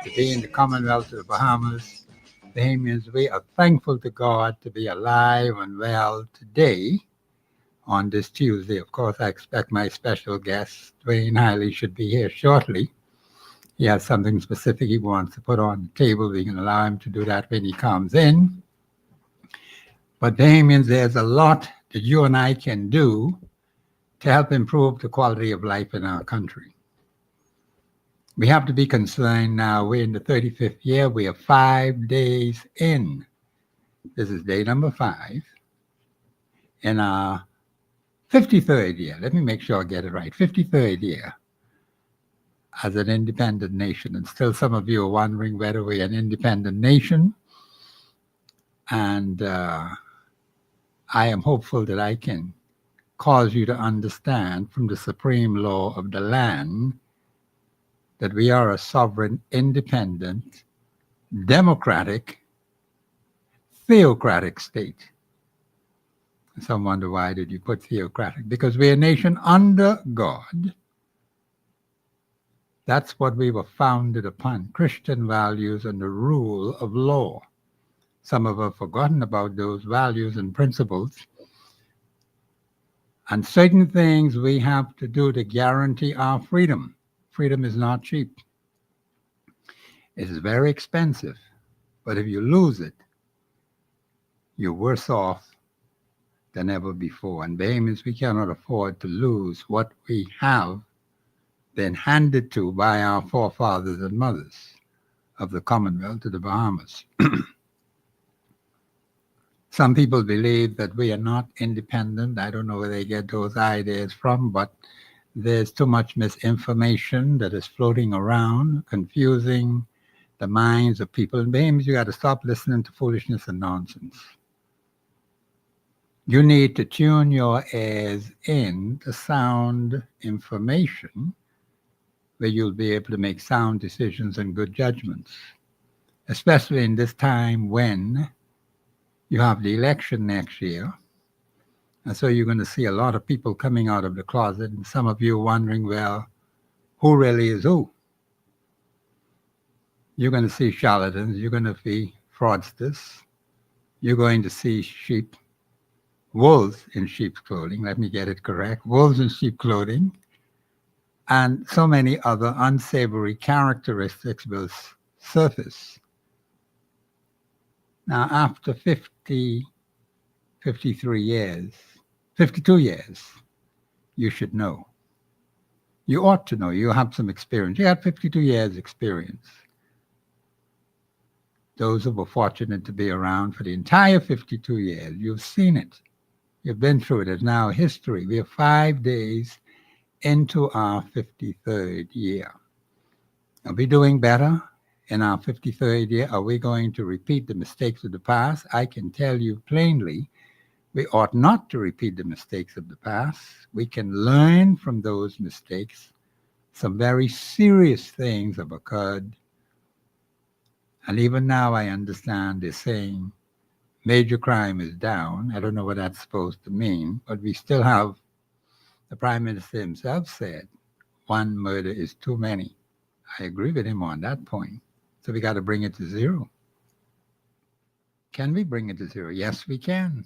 to be in the Commonwealth of the Bahamas. Bahamians, we are thankful to God to be alive and well today on this Tuesday. Of course, I expect my special guest, Dwayne Hiley, should be here shortly. He has something specific he wants to put on the table. We can allow him to do that when he comes in. But Bahamians, there's a lot that you and I can do to help improve the quality of life in our country. We have to be concerned now. We're in the 35th year. We are 5 days in. This is day number 5 in our 53rd year. Let me make sure I get it right. 53rd year as an independent nation. And still some of you are wondering whether we're an independent nation. And I am hopeful that I can cause you to understand from the supreme law of the land that we are a sovereign, independent, democratic, theocratic state. Some wonder, why did you put theocratic? Because we're a nation under God. That's what we were founded upon, Christian values and the rule of law. Some of us have forgotten about those values and principles. And certain things we have to do to guarantee our freedom. Freedom is not cheap. It is very expensive. But if you lose it, you're worse off than ever before. And Bahamians, we cannot afford to lose what we have been handed to by our forefathers and mothers of the Commonwealth of the Bahamas. Some people believe that we are not independent. I don't know where they get those ideas from, but there's too much misinformation that is floating around, confusing the minds of people. And Bahamians, you got to stop listening to foolishness and nonsense. You need to tune your ears in to sound information where you'll be able to make sound decisions and good judgments, especially in this time when you have the election next year. And so you're going to see a lot of people coming out of the closet, and some of you wondering, well, who really is who? You're going to see charlatans. You're going to see fraudsters. You're going to see wolves in sheep's clothing. Let me get it correct. Wolves in sheep clothing. And so many other unsavory characteristics will surface. Now, after 52 years, you should know. You ought to know. You have some experience. You had 52 years experience. Those who were fortunate to be around for the entire 52 years, you've seen it. You've been through it. It's now history. We are 5 days into our 53rd year. Are we doing better in our 53rd year? Are we going to repeat the mistakes of the past? I can tell you plainly, we ought not to repeat the mistakes of the past. We can learn from those mistakes. Some very serious things have occurred. And even now I understand they're saying major crime is down. I don't know what that's supposed to mean, but we still have, the Prime Minister himself said, one murder is too many. I agree with him on that point. So we got to bring it to zero. Can we bring it to zero? Yes, we can.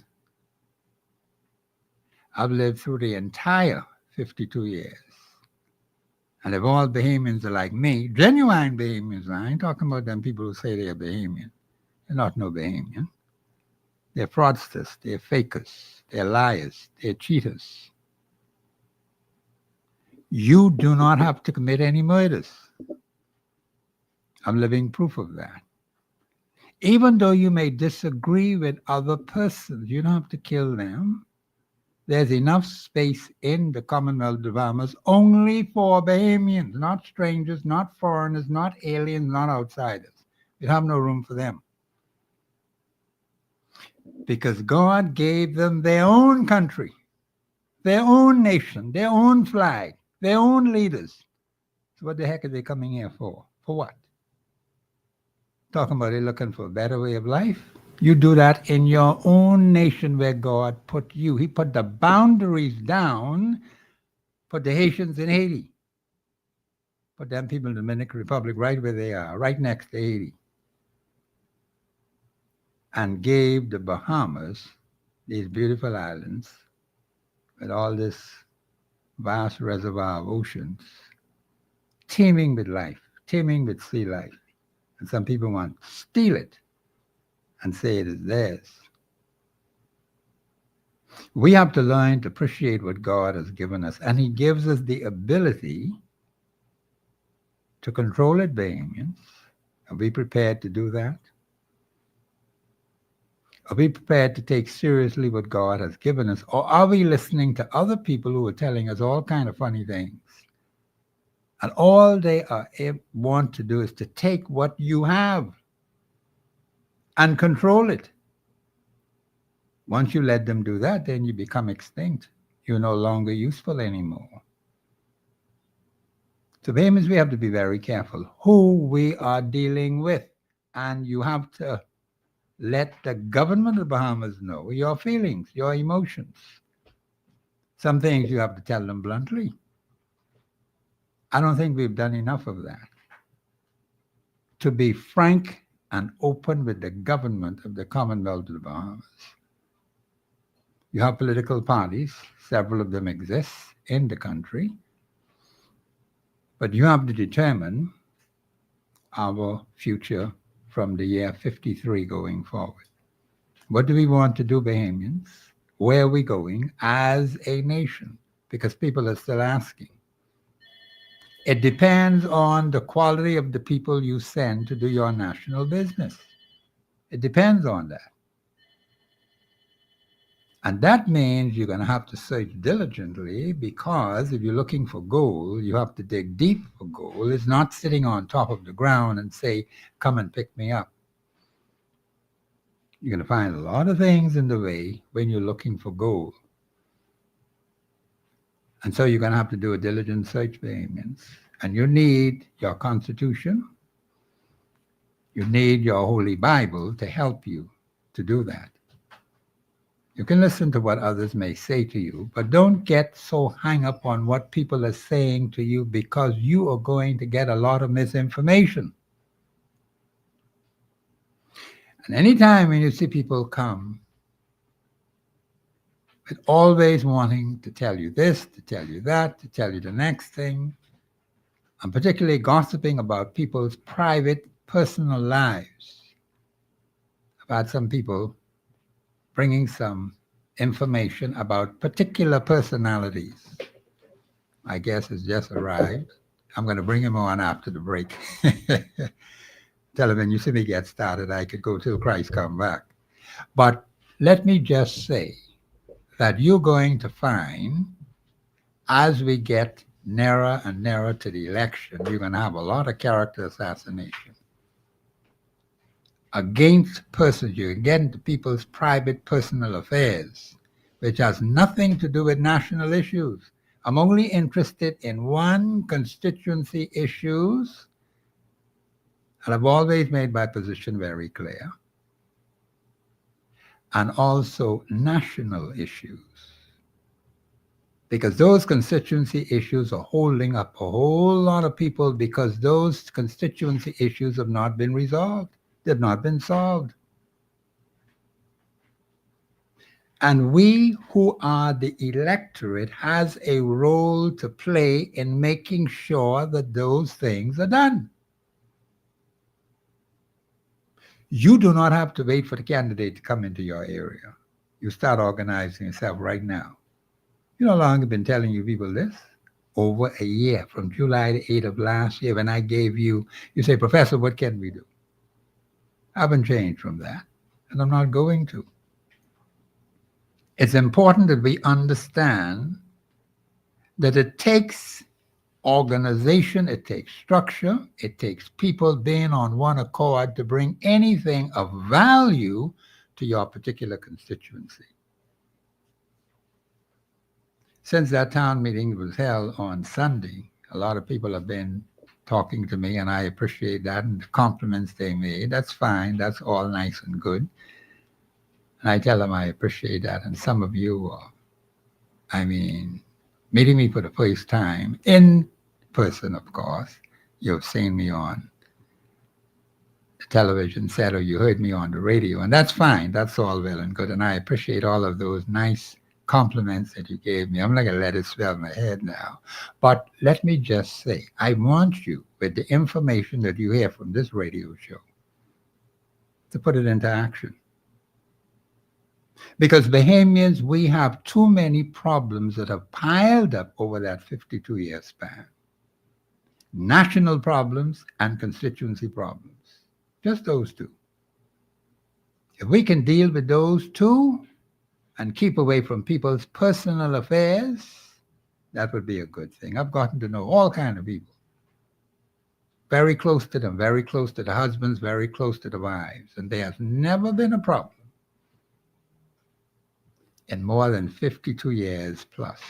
I've lived through the entire 52 years. And if all Bahamians are like me, genuine Bahamians, I ain't talking about them people who say they're Bahamian. They're not no Bahamian. They're fraudsters, they're fakers, they're liars, they're cheaters. You do not have to commit any murders. I'm living proof of that. Even though you may disagree with other persons, you don't have to kill them. There's enough space in the Commonwealth of the Bahamas only for Bahamians, not strangers, not foreigners, not aliens, not outsiders. We have no room for them. Because God gave them their own country, their own nation, their own flag, their own leaders. So what the heck are they coming here for? For what? Talking about they looking for a better way of life? You do that in your own nation where God put you. He put the boundaries down for the Haitians in Haiti. Put them people in the Dominican Republic right where they are, right next to Haiti, and gave the Bahamas, these beautiful islands, with all this vast reservoir of oceans, teeming with life, teeming with sea life. And some people want to steal it and say it is theirs. We have to learn to appreciate what God has given us, and He gives us the ability to control it, Bahamians. Are we prepared to do that? Are we prepared to take seriously what God has given us, or are we listening to other people who are telling us all kind of funny things? And all they want to do is to take what you have and control it. Once you let them do that, then you become extinct. You're no longer useful anymore. So, Bahamians, we have to be very careful who we are dealing with. And you have to let the government of Bahamas know your feelings, your emotions. Some things you have to tell them bluntly. I don't think we've done enough of that. To be frank and open with the government of the Commonwealth of the Bahamas. You have political parties, several of them exist in the country, but you have to determine our future from the year 53 going forward. What do we want to do, Bahamians? Where are we going as a nation? Because people are still asking. It depends on the quality of the people you send to do your national business. It depends on that. And that means you're going to have to search diligently, because if you're looking for gold, you have to dig deep for gold. It's not sitting on top of the ground and say, come and pick me up. You're going to find a lot of things in the way when you're looking for gold. And so you're going to have to do a diligent search, Bahamians. And you need your Constitution. You need your Holy Bible to help you to do that. You can listen to what others may say to you, but don't get so hung up on what people are saying to you, because you are going to get a lot of misinformation. And anytime when you see people come with always wanting to tell you this, to tell you that, to tell you the next thing, and particularly gossiping about people's private, personal lives. I've had some people bringing some information about particular personalities. My guest has just arrived. I'm going to bring him on after the break. Tell him when you see me get started, I could go till Christ come back. But let me just say that you're going to find, as we get nearer and nearer to the election, you're going to have a lot of character assassination against persons. You get into people's private, personal affairs, which has nothing to do with national issues. I'm only interested in one constituency issues, and I've always made my position very clear, and also national issues. Because those constituency issues are holding up a whole lot of people, because those constituency issues have not been resolved. They've not been solved. And we who are the electorate has a role to play in making sure that those things are done. You do not have to wait for the candidate to come into your area. You start organizing yourself right now. You no longer been telling you people this. Over a year, from July the 8th of last year, when I gave you say, Professor, what can we do? I haven't changed from that, and I'm not going to. It's important that we understand that it takes organization, it takes structure, it takes people being on one accord to bring anything of value to your particular constituency. Since that town meeting was held on Sunday, a lot of people have been talking to me, and I appreciate that, and the compliments they made. That's fine. That's all nice and good. And I tell them I appreciate that. And some of you are, meeting me for the first time, in person, of course. you've seen me on the television set or you heard me on the radio, and that's fine. That's all well and good, and I appreciate all of those nice compliments that you gave me. I'm not gonna let it swell my head now, but let me just say, I want you, with the information that you hear from this radio show, to put it into action. Because Bahamians, we have too many problems that have piled up over that 52-year span. National problems and constituency problems. Just those two. If we can deal with those two and keep away from people's personal affairs, that would be a good thing. I've gotten to know all kinds of people. Very close to them, very close to the husbands, very close to the wives. And there has never been a problem in more than 52 years plus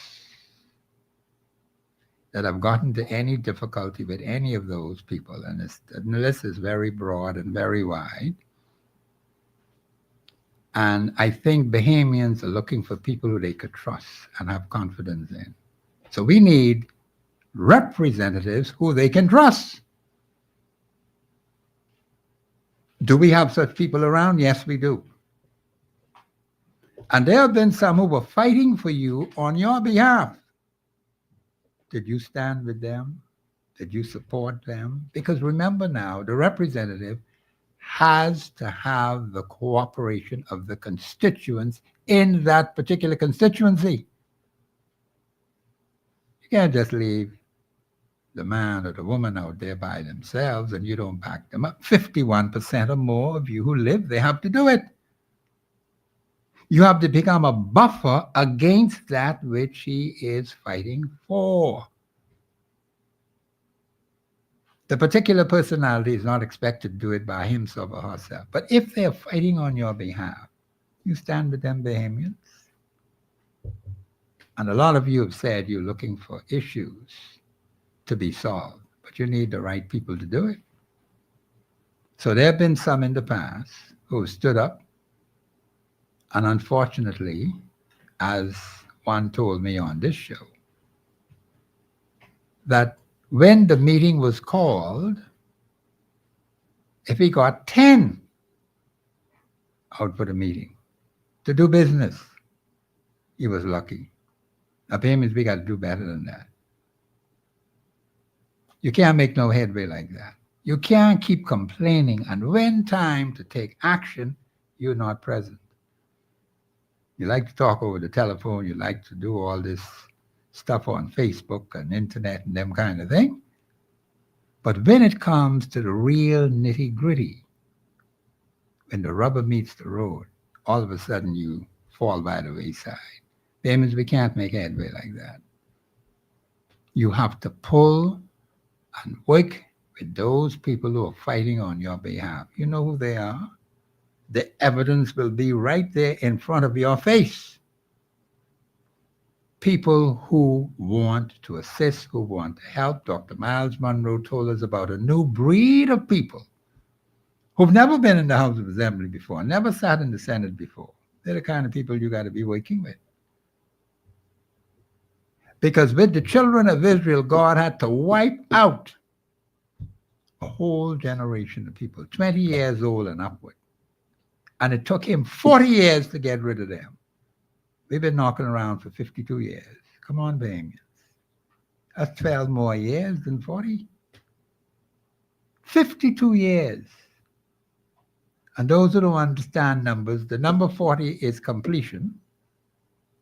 that I've gotten to any difficulty with any of those people. And the list is very broad and very wide. And I think Bahamians are looking for people who they could trust and have confidence in. So we need representatives who they can trust. Do we have such people around? Yes, we do. And there have been some who were fighting for you on your behalf. Did you stand with them? Did you support them? Because remember now, the representative has to have the cooperation of the constituents in that particular constituency. You can't just leave the man or the woman out there by themselves and you don't back them up. 51% or more of you who live, they have to do it. You have to become a buffer against that which he is fighting for. The particular personality is not expected to do it by himself or herself. But if they're fighting on your behalf, you stand with them, Bahamians. And a lot of you have said you're looking for issues to be solved, but you need the right people to do it. So there have been some in the past who stood up, and unfortunately, as one told me on this show, that when the meeting was called, if he got 10 out for the meeting to do business, he was lucky. Now, Bahamians, we got to do better than that. You can't make no headway like that. You can't keep complaining, and when time to take action, you're not present. You like to talk over the telephone, you like to do all this stuff on Facebook and internet and them kind of thing. But when it comes to the real nitty-gritty, when the rubber meets the road, all of a sudden you fall by the wayside. Bahamians, we can't make headway like that. You have to pull and work with those people who are fighting on your behalf. You know who they are. The evidence will be right there in front of your face. People who want to assist, who want to help. Dr. Miles Monroe told us about a new breed of people who've never been in the House of Assembly before, never sat in the Senate before. They're the kind of people you got to be working with. Because with the children of Israel, God had to wipe out a whole generation of people, 20 years old and upward. And it took him 40 years to get rid of them. We've been knocking around for 52 years. Come on, Bahamians. That's 12 more years than 40. 52 years. And those who don't understand numbers, the number 40 is completion.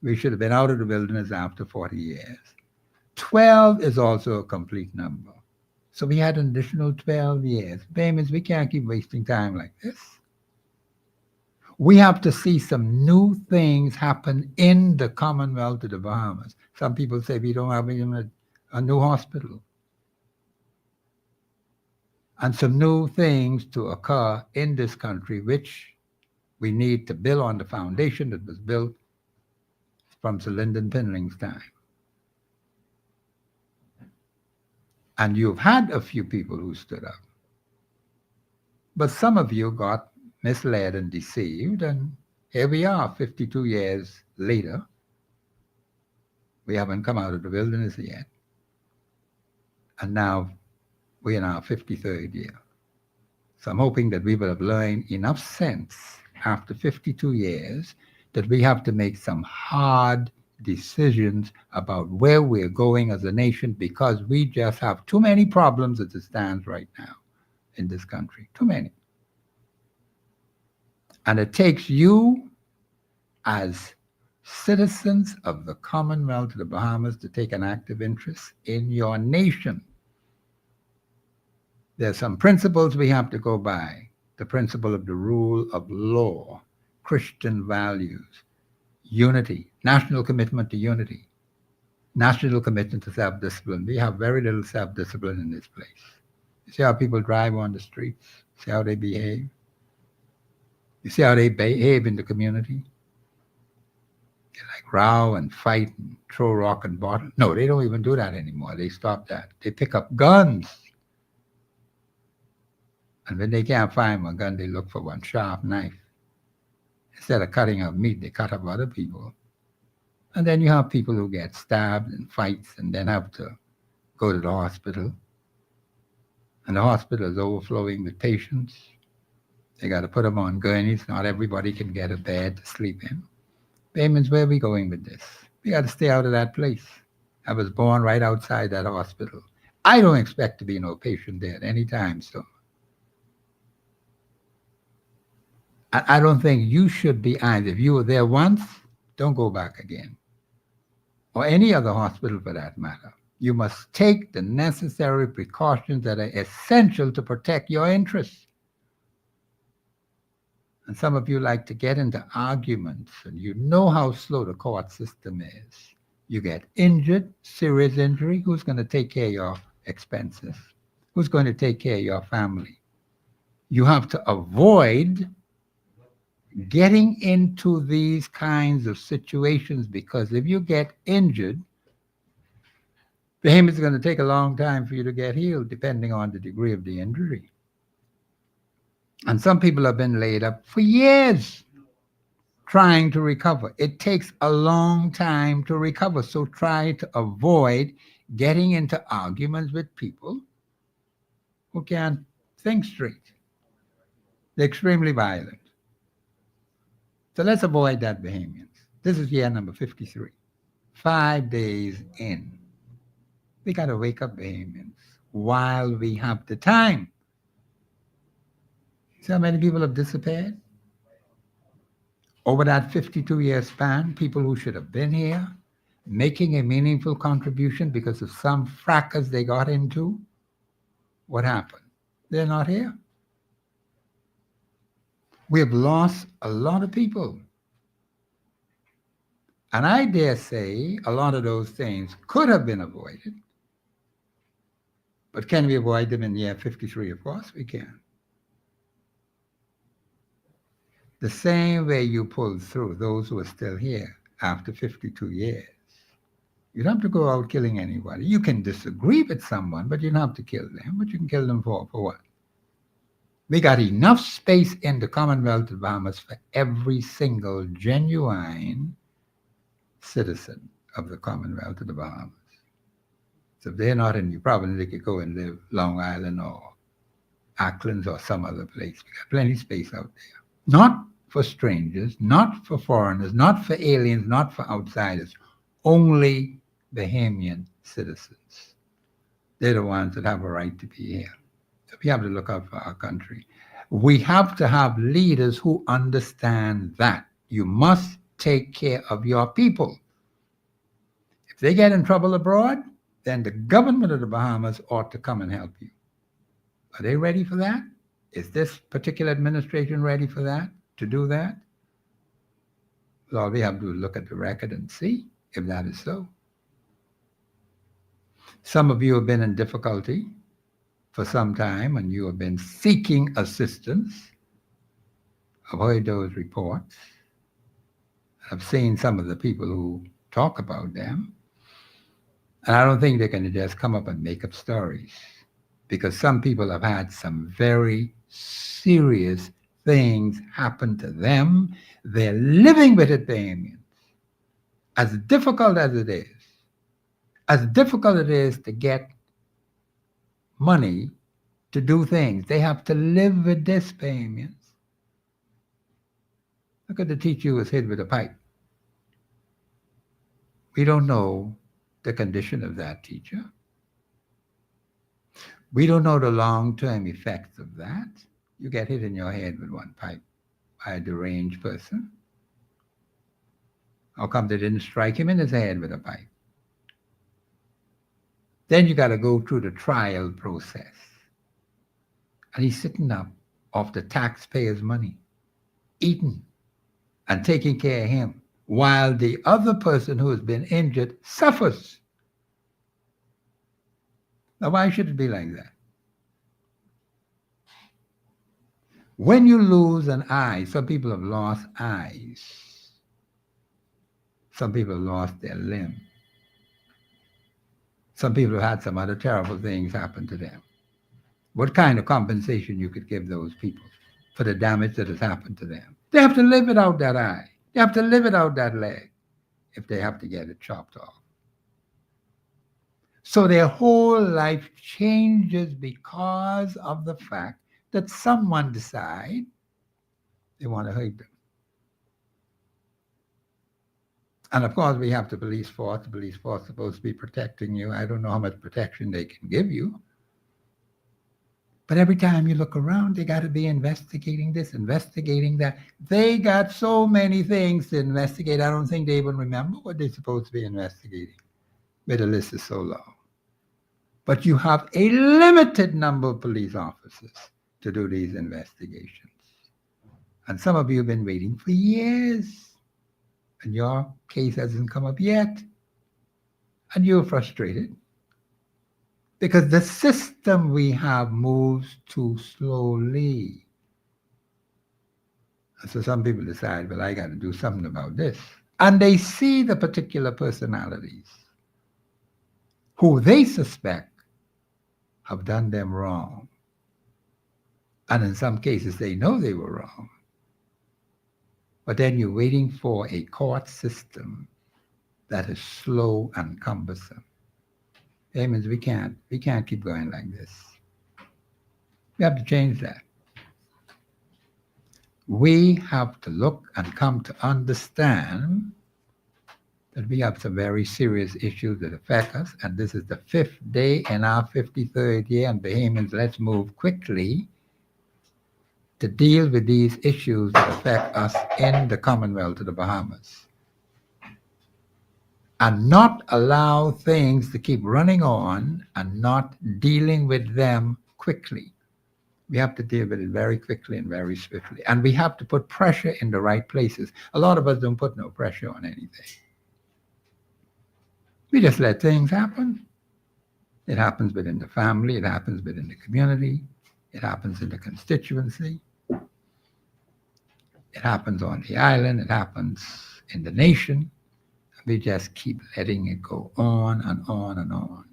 We should have been out of the wilderness after 40 years. 12 is also a complete number. So we had an additional 12 years. Bahamians, we can't keep wasting time like this. We have to see some new things happen in the Commonwealth of the Bahamas. Some people say we don't have even a new hospital. And some new things to occur in this country, which we need to build on the foundation that was built from Sir Lyndon Pinling's time. And you've had a few people who stood up. But some of you got misled and deceived, and here we are 52 years later. We haven't come out of the wilderness yet. And now We're in our 53rd year. So I'm hoping that we will have learned enough sense after 52 years that we have to make some hard decisions about where we're going as a nation because we just have too many problems as it stands right now in this country. Too many. And it takes you as citizens of the Commonwealth of the Bahamas to take an active interest in your nation. There's some principles we have to go by. The principle of the rule of law, Christian values, unity, national commitment to unity, national commitment to self-discipline. We have very little self-discipline in this place. You see how people drive on the streets? See how they behave? You see how they behave in the community? They like row and fight and throw rock and bottle. No, they don't even do that anymore. They stop that. They pick up guns. And when they can't find one gun, they look for one sharp knife. Instead of cutting up meat, they cut up other people. And then you have people who get stabbed in fights and then have to go to the hospital. And the hospital is overflowing with patients. They got to put them on gurneys. Not everybody can get a bed to sleep in. Bahamians, where are we going with this? We got to stay out of that place. I was born right outside that hospital. I don't expect to be no patient there anytime soon. I don't think you should be either. If you were there once, don't go back again. Or any other hospital for that matter. You must take the necessary precautions that are essential to protect your interests. And some of you like to get into arguments, and you know how slow the court system is. You get injured, serious injury, who's going to take care of your expenses? Who's going to take care of your family? You have to avoid getting into these kinds of situations because if you get injured, the aim is going to take a long time for you to get healed depending on the degree of the injury. And some people have been laid up for years trying to recover. It takes a long time to recover. So try to avoid getting into arguments with people who can't think straight. They're extremely violent. So let's avoid that, Bahamians. This is year number 53. 5 days in. We got to wake up, Bahamians, while we have the time. See how many people have disappeared? Over that 52-year span, people who should have been here, making a meaningful contribution because of some fracas they got into. What happened? They're not here. We have lost a lot of people. And I dare say a lot of those things could have been avoided. But can we avoid them in year 53? Of course we can. The same way you pulled through those who are still here after 52 years. You don't have to go out killing anybody. You can disagree with someone, but you don't have to kill them. But you can kill them for what? We got enough space in the Commonwealth of Bahamas for every single genuine citizen of the Commonwealth of the Bahamas. So if they're not in your province, they could go and live Long Island or Auckland or some other place. We got plenty of space out there. Not for strangers, not for foreigners, not for aliens, not for outsiders. Only Bahamian citizens. They're the ones that have a right to be here. So we have to look out for our country. We have to have leaders who understand that. You must take care of your people. If they get in trouble abroad, then the government of the Bahamas ought to come and help you. Are they ready for that? Is this particular administration ready for that, to do that? Well, all we have to do is look at the record and see if that is so. Some of you have been in difficulty for some time and you have been seeking assistance. I've heard those reports. I've seen some of the people who talk about them. And I don't think they're going to just come up and make up stories, because some people have had some very serious things happen to them. They're living with it, Bahamians. As difficult as it is to get money to do things. They have to live with this, Bahamians. Look at the teacher who was hit with a pipe. We don't know the condition of that teacher. We don't know the long-term effects of that. You get hit in your head with one pipe by a deranged person. How come they didn't strike him in his head with a pipe? Then you got to go through the trial process. And he's sitting up off the taxpayers' money, eating and taking care of him, while the other person who has been injured suffers. Now, why should it be like that? When you lose an eye, some people have lost eyes. Some people have lost their limb. Some people have had some other terrible things happen to them. What kind of compensation you could give those people for the damage that has happened to them? They have to live without that eye. They have to live without that leg if they have to get it chopped off. So their whole life changes because of the fact that someone decides they want to hurt them. And of course, we have the police force. The police force is supposed to be protecting you. I don't know how much protection they can give you. But every time you look around, they got to be investigating this, investigating that. They got so many things to investigate. I don't think they even remember what they're supposed to be investigating. But the list is so long. But you have a limited number of police officers to do these investigations. And some of you have been waiting for years. And your case hasn't come up yet. And you're frustrated. Because the system we have moves too slowly. And so some people decide, well, I got to do something about this. And they see the particular personalities who they suspect have done them wrong. And in some cases, they know they were wrong. But then you're waiting for a court system that is slow and cumbersome. That means we can't keep going like this. We have to change that. We have to look and come to understand that we have some very serious issues that affect us, and this is the 5th day in our 53rd year, and Bahamians, let's move quickly to deal with these issues that affect us in the Commonwealth of the Bahamas. And not allow things to keep running on and not dealing with them quickly. We have to deal with it very quickly and very swiftly. And we have to put pressure in the right places. A lot of us don't put no pressure on anything. We just let things happen. It happens within the family. It happens within the community. It happens in the constituency. It happens on the island. It happens in the nation. We just keep letting it go on and on and on.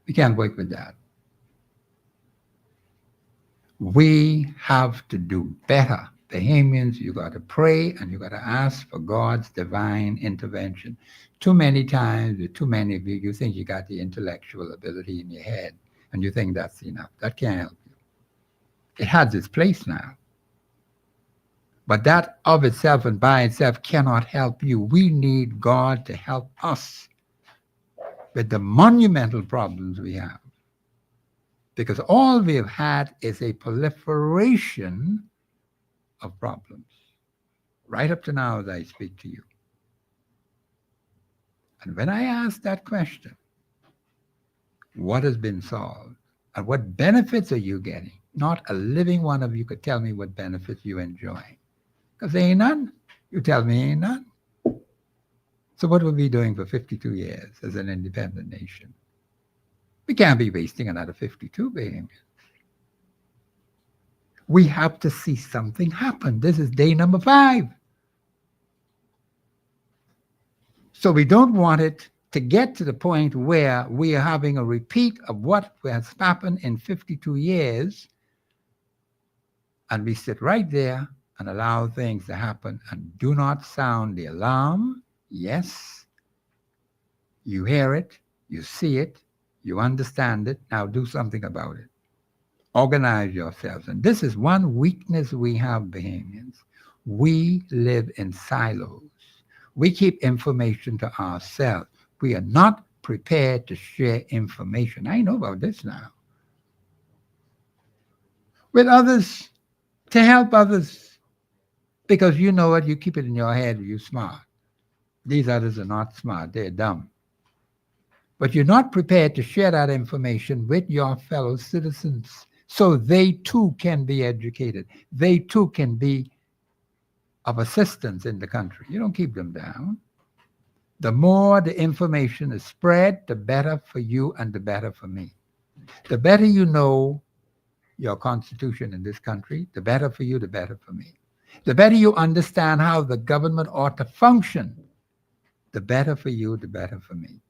We can't work with that. We have to do better. Bahamians, you got to pray and you got to ask for God's divine intervention. Too many times, with too many of you, you think you got the intellectual ability in your head and you think that's enough. That can't help you. It has its place now. But that of itself and by itself cannot help you. We need God to help us with the monumental problems we have. Because all we have had is a proliferation of problems. Right up to now as I speak to you. And when I ask that question, what has been solved? And what benefits are you getting? Not a living one of you could tell me what benefits you enjoy. Because there ain't none. You tell me ain't none. So what were we doing for 52 years as an independent nation? We can't be wasting another 52 Bahamians. We have to see something happen. This is day number 5. So we don't want it to get to the point where we are having a repeat of what has happened in 52 years, and we sit right there and allow things to happen and do not sound the alarm. Yes, you hear it, you see it, You understand it. Now do something about it. Organize yourselves. And this is one weakness we have, Bahamians. We live in silos. We keep information to ourselves. We are not prepared to share information. I know about this now. With others, to help others. Because you know what? You keep it in your head, you're smart. These others are not smart, they're dumb. But you're not prepared to share that information with your fellow citizens so they too can be educated. They too can be of assistance in the country. You don't keep them down. The more the information is spread, the better for you and the better for me. The better you know your constitution in this country, the better for you, the better for me. The better you understand how the government ought to function, the better for you, the better for me.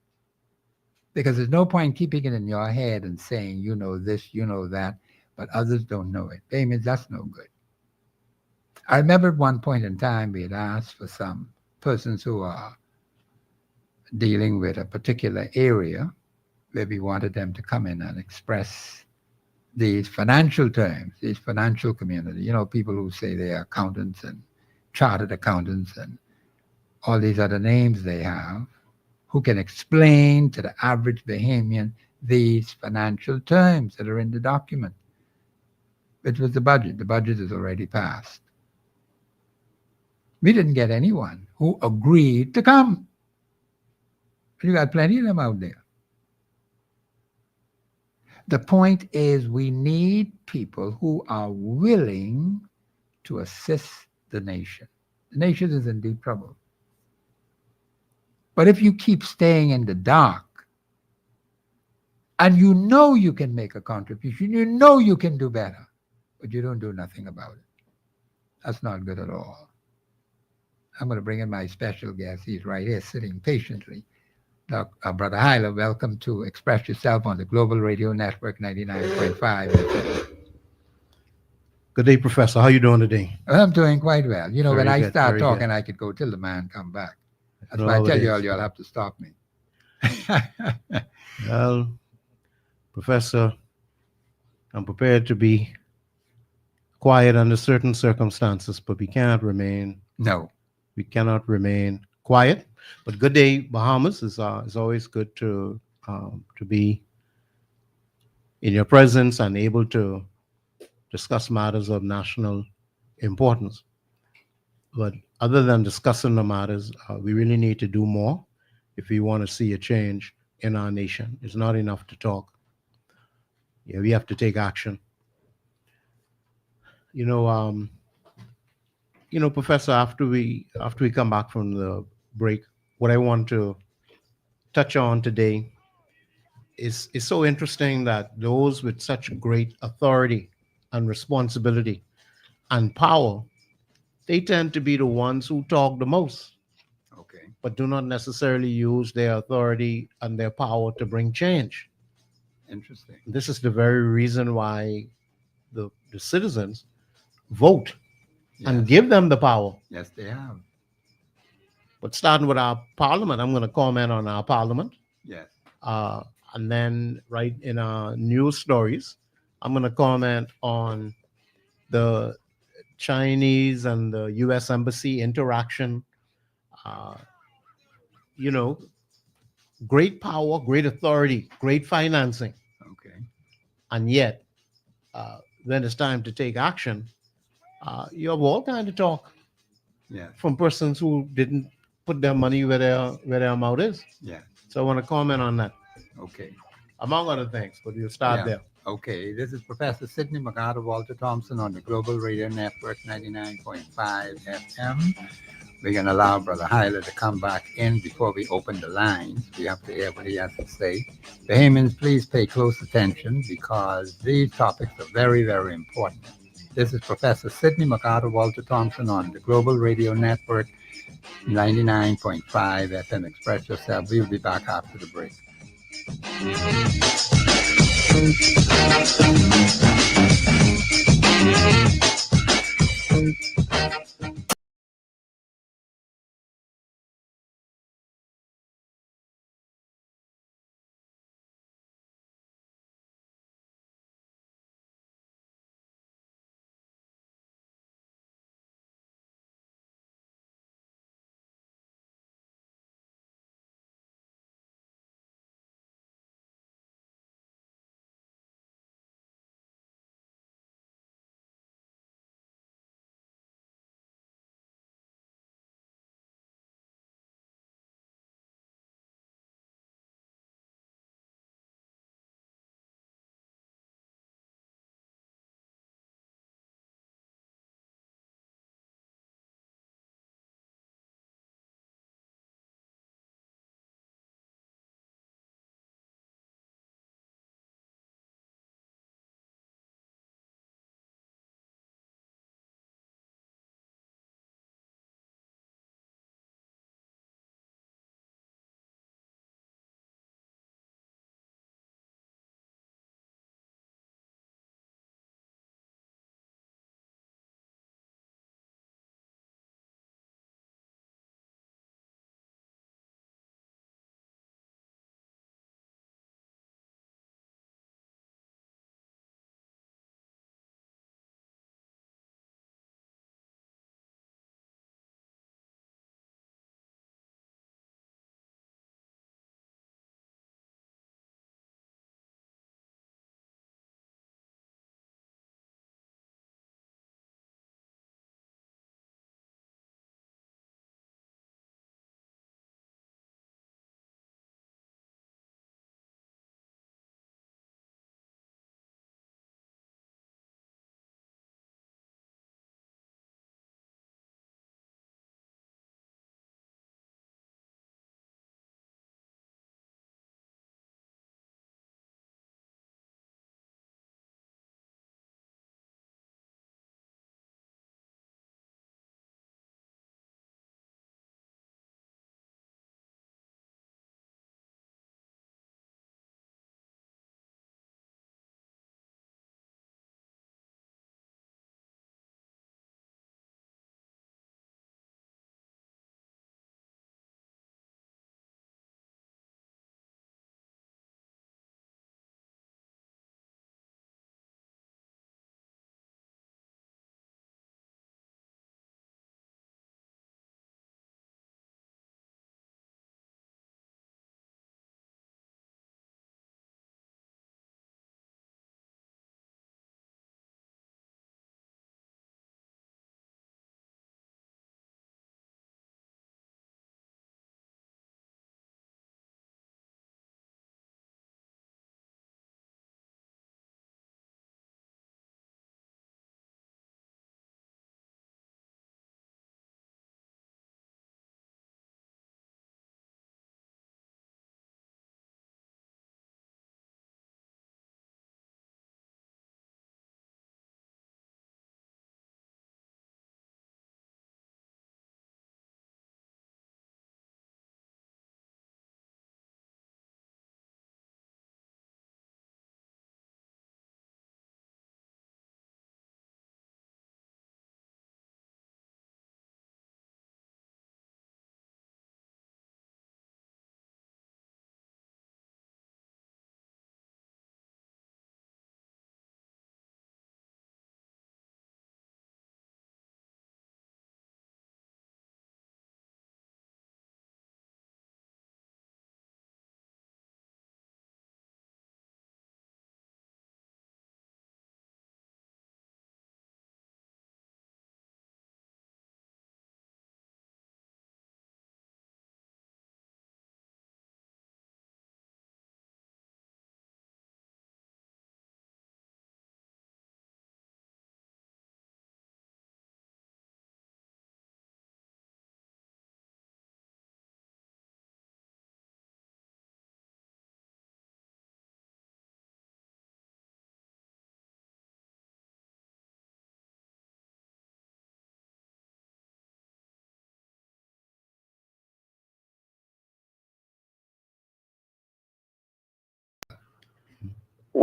Because there's no point keeping it in your head and saying, you know this, you know that, but others don't know it. Damien, that's no good. I remember at one point in time we had asked for some persons who are dealing with a particular area where we wanted them to come in and express these financial terms, these financial community, people who say they are accountants and chartered accountants and all these other names they have, who can explain to the average Bahamian these financial terms that are in the document, which was the budget. The budget is already passed. We didn't get anyone who agreed to come. You got plenty of them out there. The point is we need people who are willing to assist the nation. The nation is in deep trouble. But if you keep staying in the dark and you know you can make a contribution, you know you can do better, but you don't do nothing about it, that's not good at all. I'm going to bring in my special guest. He's right here sitting patiently. Brother Hyler, welcome to Express Yourself on the Global Radio Network 99.5 FM. Good day, Professor. How you doing today? I'm doing quite well. When Very I good, start very talking, good. I could go till the man come back. That's know why I how tell it you all, is. you'll have to stop me. Well, Professor, I'm prepared to be quiet under certain circumstances, but we cannot remain quiet. But good day, Bahamas. Is always good to be in your presence and able to discuss matters of national importance. But other than discussing the matters, we really need to do more if we want to see a change in our nation. It's not enough to talk. Yeah, we have to take action. You know, Professor. After we come back from the break, what I want to touch on today is so interesting that those with such great authority and responsibility and power, they tend to be the ones who talk the most, Okay. but do not necessarily use their authority and their power to bring change. Interesting. This is the very reason why the citizens vote and Yes. give them the power. Yes, they have. But starting with our parliament, I'm going to comment on our parliament. Yes. Uh, and then, right in our news stories, I'm going to comment on the Chinese and the U.S. Embassy interaction. Uh, you know, great power, great authority, great financing. Okay. And yet, when it's time to take action, you have all kind of talk Yes. from persons who didn't put their money where their mouth is. Yes. So I want to comment on that, Okay. among other things. But we'll start Yeah. there. Okay. This is Professor Sidney McArthur Walter Thompson on the Global Radio Network 99.5 FM. We're going to allow Brother Hyler to come back in before we open the lines. We have to hear what he has to say. Bahamians, please pay close attention because these topics are very, very important. This is Professor Sidney McArthur Walter Thompson on the Global Radio Network 99.5 FM. Express Yourself. We'll be back after the break.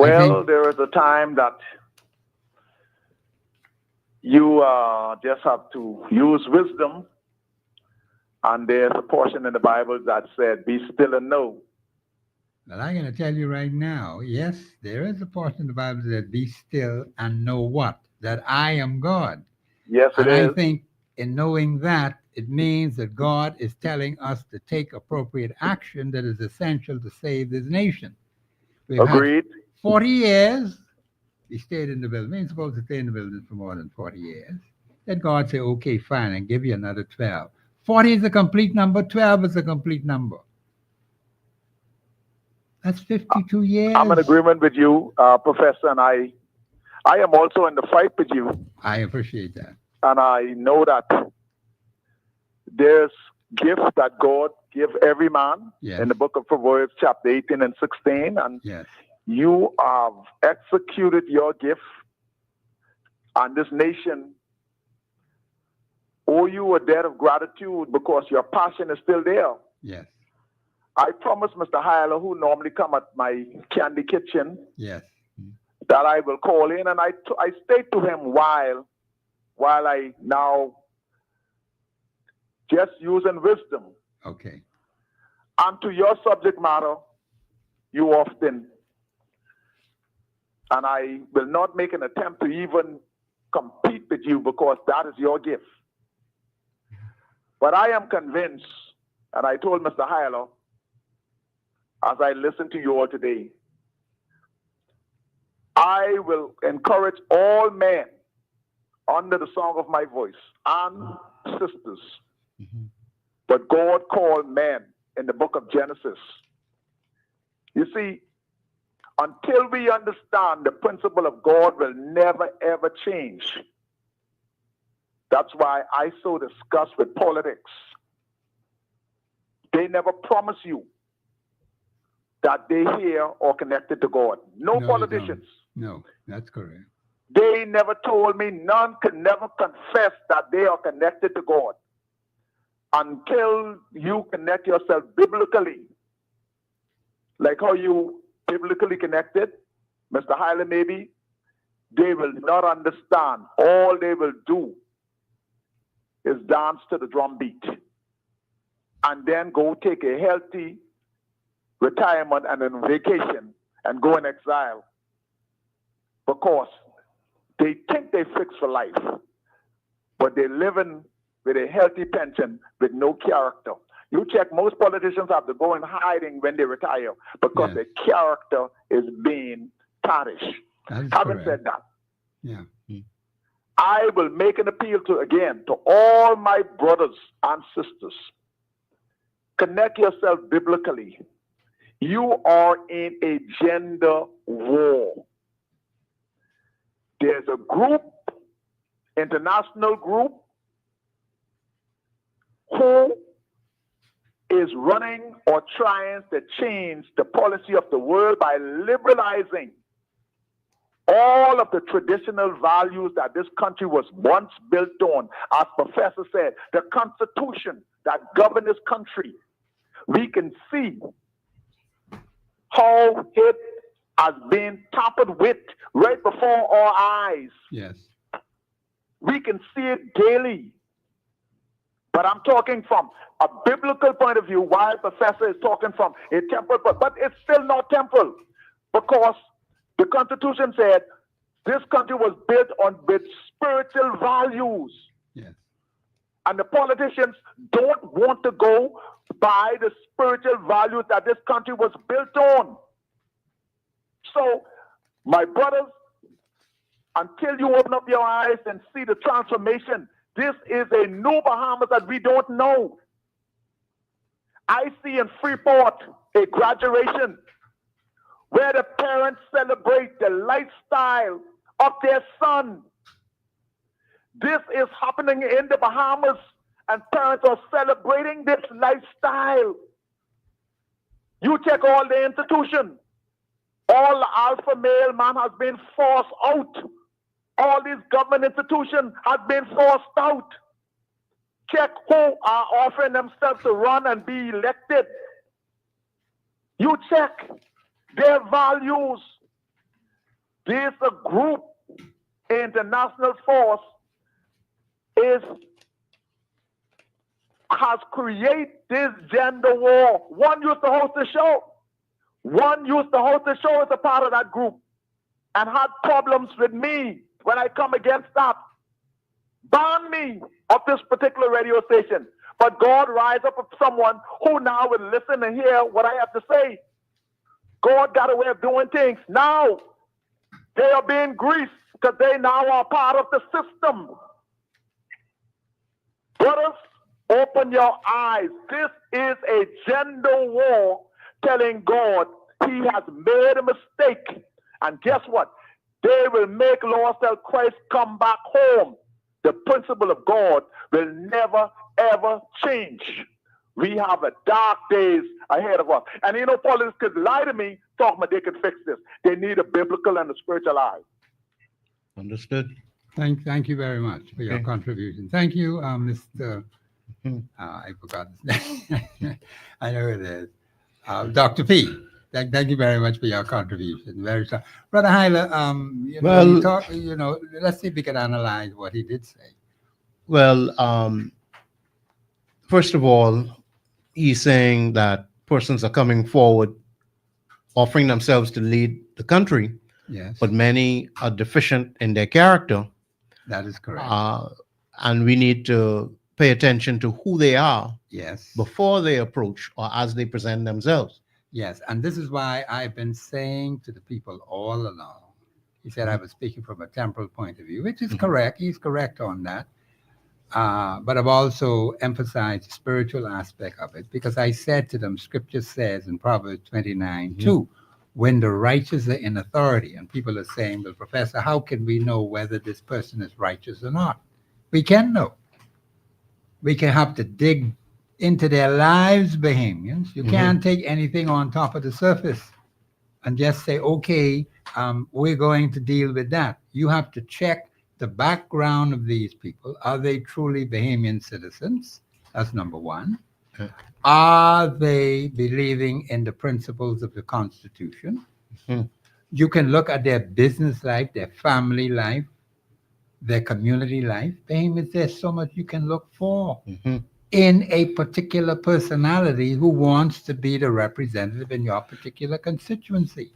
Well, there is a time that you just have to use wisdom, and there's a portion in the Bible that said, "Be still and know." But I'm going to tell you right now, yes, there is a portion of the Bible that be still and know what? That I am God. Yes, it And I is. think in knowing that, it means that God is telling us to take appropriate action that is essential to save this nation. We've had Agreed. 40 years. We stayed in the building. We ain't supposed to stay in the building for more than 40 years. Then God say, okay, fine, and give you another 12. 40 is a complete number. 12 is a complete number. That's 52 I'm in years. agreement with you, Professor, and I am also in the fight with you, I appreciate that. and I know that there's gifts that God give every man Yes. in the book of Proverbs, chapter 18 and 16, and Yes. you have executed your gift, and this nation owe you a debt of gratitude because your passion is still there. Yes. I promised Mr. Hyler, who normally come at my candy kitchen, Yes. that I will call in, and I state to him while I now just using wisdom. Okay. And to your subject matter, you often, and I will not make an attempt to even compete with you because that is your gift. But I am convinced, and I told Mr. Hyler, as I listen to you all today, I will encourage all men under the song of my voice and sisters. Mhm. But God called men in the book of Genesis. You see, until we understand the principle of God will never ever change. That's why I so discuss with politics. They never promise you that they hear or connected to God. No No, they politicians. No, that's correct. They never told me, none can never confess that they are connected to God until you connect yourself biblically. Like how you biblically connected, Mr. Hyler, maybe, they will not understand. All they will do is dance to the drum beat and then go take a healthy retirement and then vacation and go in exile because they think they fixed for life, but they're living with a healthy pension with no character. You check, most politicians have to go in hiding when they retire because Yes. their character is being tarnished. That is Having correct. said that, Yeah. I will make an appeal to all my brothers and sisters. Connect yourself biblically. You are in a gender war. There's a group, international group, who is running or trying to change the policy of the world by liberalizing all of the traditional values that this country was once built on. As Professor said, the Constitution that governed this country, we can see how it has been tampered with right before our eyes. Yes. We can see it daily. But I'm talking from a biblical point of view, while Professor is talking from a temporal, but it's still not temporal because the Constitution said this country was built with spiritual values. Yes. And the politicians don't want to go by the spiritual values that this country was built on. So, my brothers, until you open up your eyes and see the transformation, this is a new Bahamas that we don't know. I see in Freeport a graduation where the parents celebrate the lifestyle of their son. This is happening in the Bahamas, and parents are celebrating this lifestyle. You check all the institutions. All the alpha male man has been forced out. All these government institutions have been forced out. Check who are offering themselves to run and be elected. You check their values. This group, international force, has created this gender war. One used to host the show. One used to host the show as a part of that group and had problems with me when I come against that. Ban me of this particular radio station. But God rise up of someone who now will listen and hear what I have to say. God got a way of doing things. Now they are being greased because they now are part of the system. Brothers, open your eyes. This is a gender war telling God he has made a mistake. And guess what? They will make laws till Christ come back home. The principle of God will never, ever change. We have a dark days ahead of us. And you know, politics could lie to me, talk about they can fix this. They need a biblical and a spiritual eye. Understood. Thank you very much for your Okay. contribution. Thank you, Mr. Mhm. I forgot his name. I know it is. Dr. P. Thank you very much for your contribution. Very sorry. Brother Hyler, let's see if we can analyze what he did say. Well, first of all, he's saying that persons are coming forward, offering themselves to lead the country, Yes, but many are deficient in their character. that is correct. And we need to pay attention to who they are Yes. before they approach or as they present themselves. Yes, and this is why I've been saying to the people all along. He said I was speaking from a temporal point of view, which is correct. He's correct on that. But I've also emphasized the spiritual aspect of it because I said to them, Scripture says in Proverbs 29:2, when the righteous are in authority, and people are saying, well, Professor, how can we know whether this person is righteous or not? We can know. We can have to dig into their lives, Bahamians. You can't take anything on top of the surface and just say, okay, we're going to deal with that. You have to check the background of these people. Are they truly Bahamian citizens? That's number one. Okay. Are they believing in the principles of the Constitution? You can look at their business life, their family life, their community life. Bahamians, there's so much you can look for in a particular personality who wants to be the representative in your particular constituency.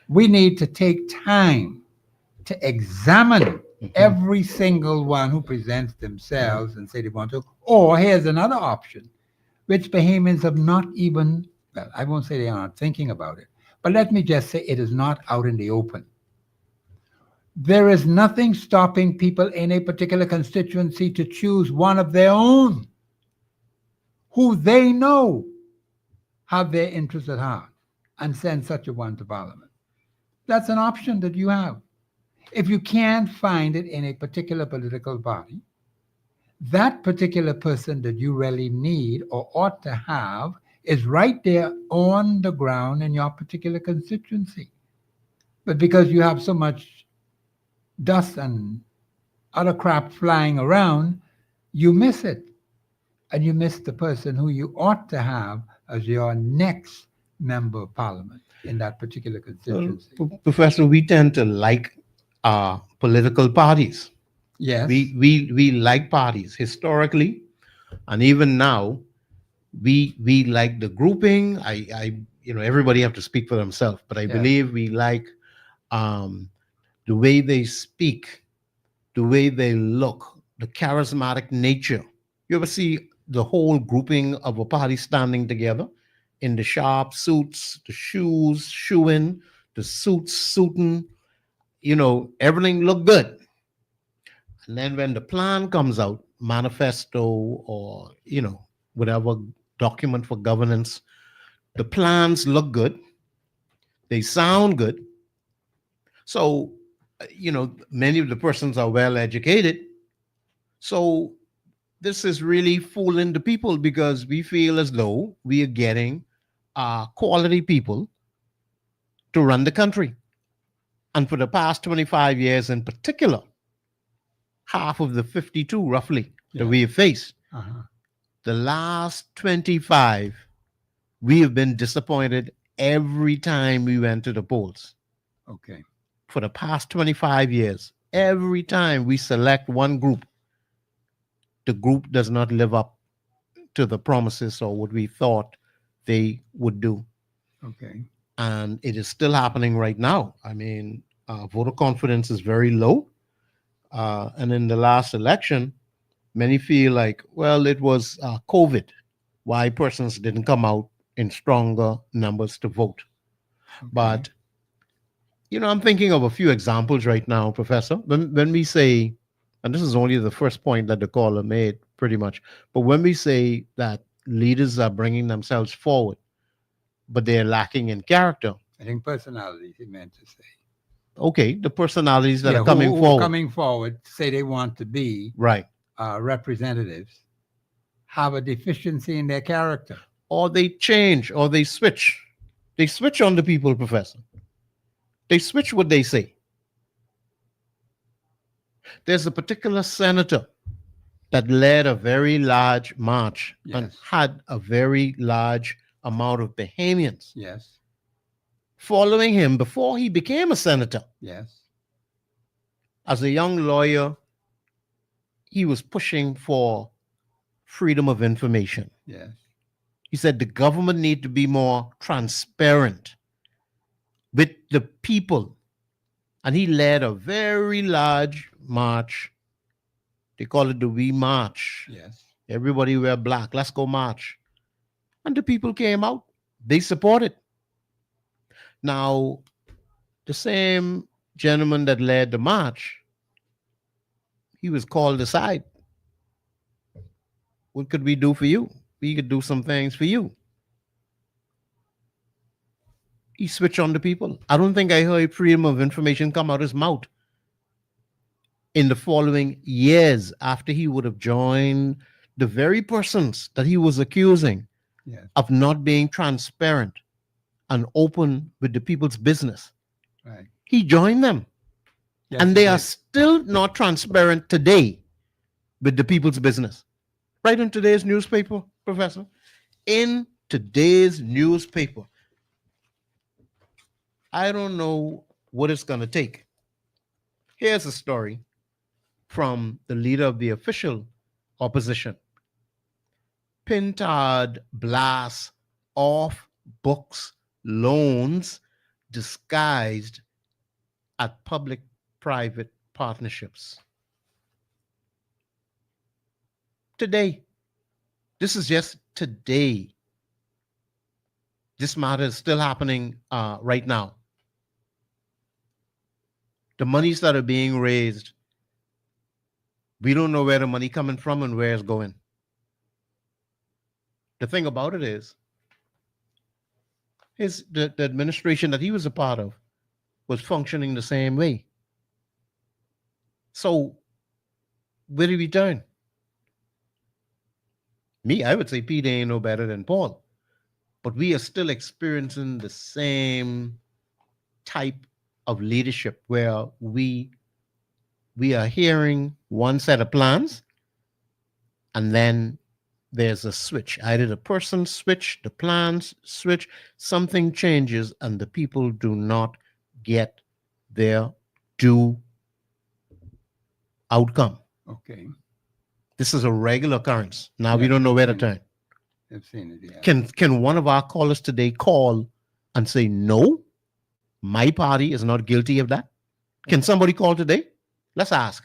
We need to take time to examine every single one who presents themselves and say they want to. Or here's another option, which Bahamians have not even, well, I won't say they are not thinking about it, but let me just say it is not out in the open. There is nothing stopping people in a particular constituency to choose one of their own who they know have their interests at heart and send such a one to Parliament. That's an option that you have. If you can't find it in a particular political party, that particular person that you really need or ought to have is right there on the ground in your particular constituency. But because you have so much dust and other crap flying around, you miss it. And you miss the person who you ought to have as your next member of parliament in that particular constituency. Professor, we tend to like political parties. Yes. We like parties historically, and even now, we like the grouping. Everybody have to speak for themselves, but I believe we like the way they speak, the way they look, the charismatic nature. You ever see the whole grouping of a party standing together in the sharp suits, the shoes, shoeing, the suits, suiting, everything look good. And then when the plan comes out, manifesto or, whatever document for governance, the plans look good. They sound good. So, many of the persons are well educated. So this is really fooling the people because we feel as though we are getting quality people to run the country. And for the past 25 years in particular, half of the 52 roughly that we have faced, the last 25, we have been disappointed every time we went to the polls. Okay. for the past 25 years, every time we select one group, the group does not live up to the promises or what we thought they would do. Okay. And it is still happening right now. I mean, voter confidence is very low. And in the last election, many feel like, well, it was COVID, why persons didn't come out in stronger numbers to vote. Okay. But, I'm thinking of a few examples right now, Professor. When we say, and this is only the first point that the caller made, pretty much, but when we say that leaders are bringing themselves forward, but they're lacking in character, I think personalities, he meant to say. okay, the personalities that Yeah, are coming who forward. coming forward, say they want to be Right. representatives, have a deficiency in their character. Or they change or they switch. They switch on the people, Professor. They switch what they say. There's a particular senator that led a very large march and Yes. had a very large amount of Bahamians Yes. following him before he became a senator. Yes. As a young lawyer, he was pushing for freedom of information. Yes. He said the government need to be more transparent with the people. And he led a very large march. They call it the We March. Yes. Everybody wear black. Let's go march. And the people came out. They supported. Now, the same gentleman that led the march, he was called aside. What could we do for you? We could do some things for you. He switched on the people. I don't think I heard freedom of information come out his mouth in the following years after he would have joined the very persons that he was accusing Yes. of not being transparent and open with the people's business. Right. He joined them. Yes, And he they are did. still not transparent today with the people's business. Right in today's newspaper, Professor. In today's newspaper. I don't know what it's going to take. Here's a story from the leader of the official opposition. Pintard blasts off books loans disguised at public-private partnerships. Today, this is just today. This matter is still happening right now. The monies that are being raised, we don't know where the money coming from and where it's going. The thing about it is the administration that he was a part of was functioning the same way. So where do we turn? Me, I would say Peter ain't no better than Paul. But we are still experiencing the same type of leadership where we are hearing one set of plans and then there's a switch. Either the person switch, the plans switch, something changes and the people do not get their due outcome. Okay. This is a regular occurrence. Now we Yeah, don't know where to turn. I've seen it. Yeah. Can one of our callers today call and say, no, my party is not guilty of that? Can somebody call today? Let's ask.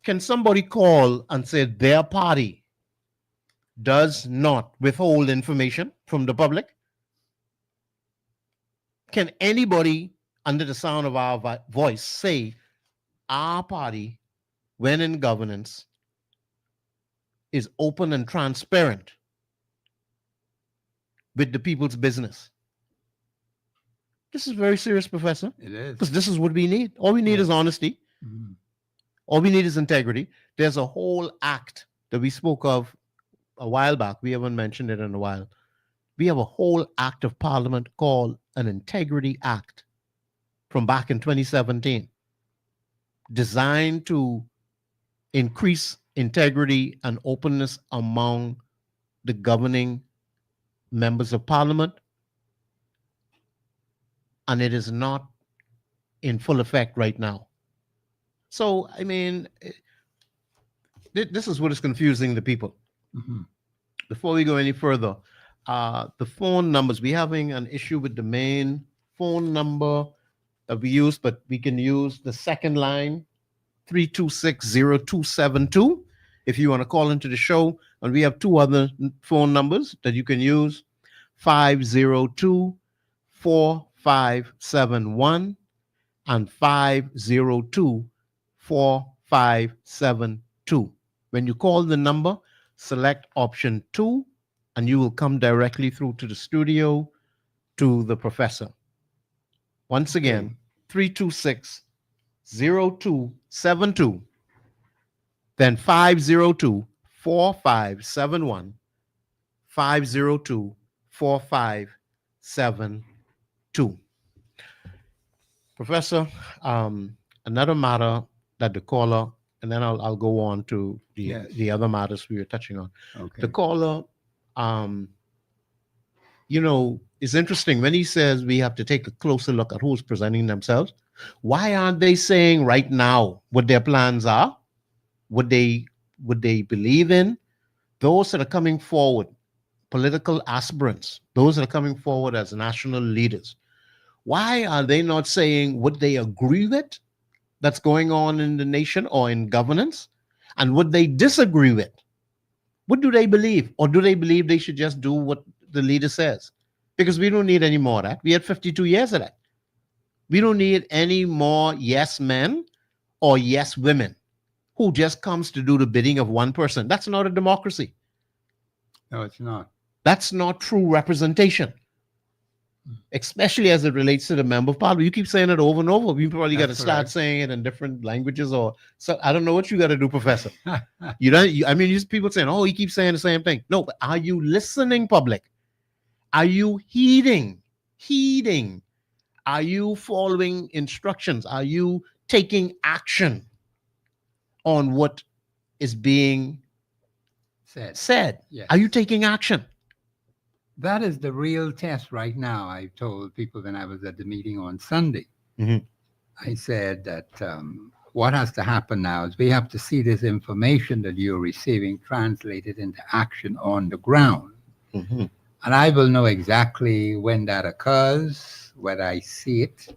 Can somebody call and say their party does not withhold information from the public? Can anybody under the sound of our voice say our party, when in governance, is open and transparent with the people's business? This is very serious, Professor, It is. because this is what we need. All we need is honesty. Mhm. All we need is integrity. There's a whole act that we spoke of a while back. We haven't mentioned it in a while. We have a whole act of parliament called an Integrity Act from back in 2017, designed to increase integrity and openness among the governing members of parliament. And it is not in full effect right now. So, I mean, this is what is confusing the people. Mhm. Before we go any further, the phone numbers, we're having an issue with the main phone number that we use, but we can use the second line, 326-0272, if you want to call into the show. And we have two other phone numbers that you can use, 502-4571 and 502-4572. When you call the number, select option 2, and you will come directly through to the studio to the professor. Once again, 326-0272, then 502-4571, 502-4572. Professor, another matter that the caller, and then I'll go on to Yes. the other matters we were touching on. Okay. The caller, it's interesting when he says we have to take a closer look at who's presenting themselves. Why aren't they saying right now what their plans are? What they believe in? Those that are coming forward, political aspirants, those that are coming forward as national leaders. Why are they not saying what they agree with that's going on in the nation or in governance, and what they disagree with? What do they believe? Or do they believe they should just do what the leader says? Because we don't need any more of that. We had 52 years of that. We don't need any more yes men or yes women who just comes to do the bidding of one person. That's not a democracy. No, it's not. That's not true representation, especially as it relates to the member of parliament. You keep saying it over and over. We probably got to That's start correct. saying it in different languages, or so. I don't know what you got to do, Professor. You don't. People saying, "Oh, he keeps saying the same thing." No, but are you listening, public? Are you heeding? Heeding? Are you following instructions? Are you taking action on what is being said? Yes. Are you taking action? That is the real test right now. I told people when I was at the meeting on Sunday. Mhm. I said that what has to happen now is we have to see this information that you're receiving translated into action on the ground. Mhm. And I will know exactly when that occurs, whether I see it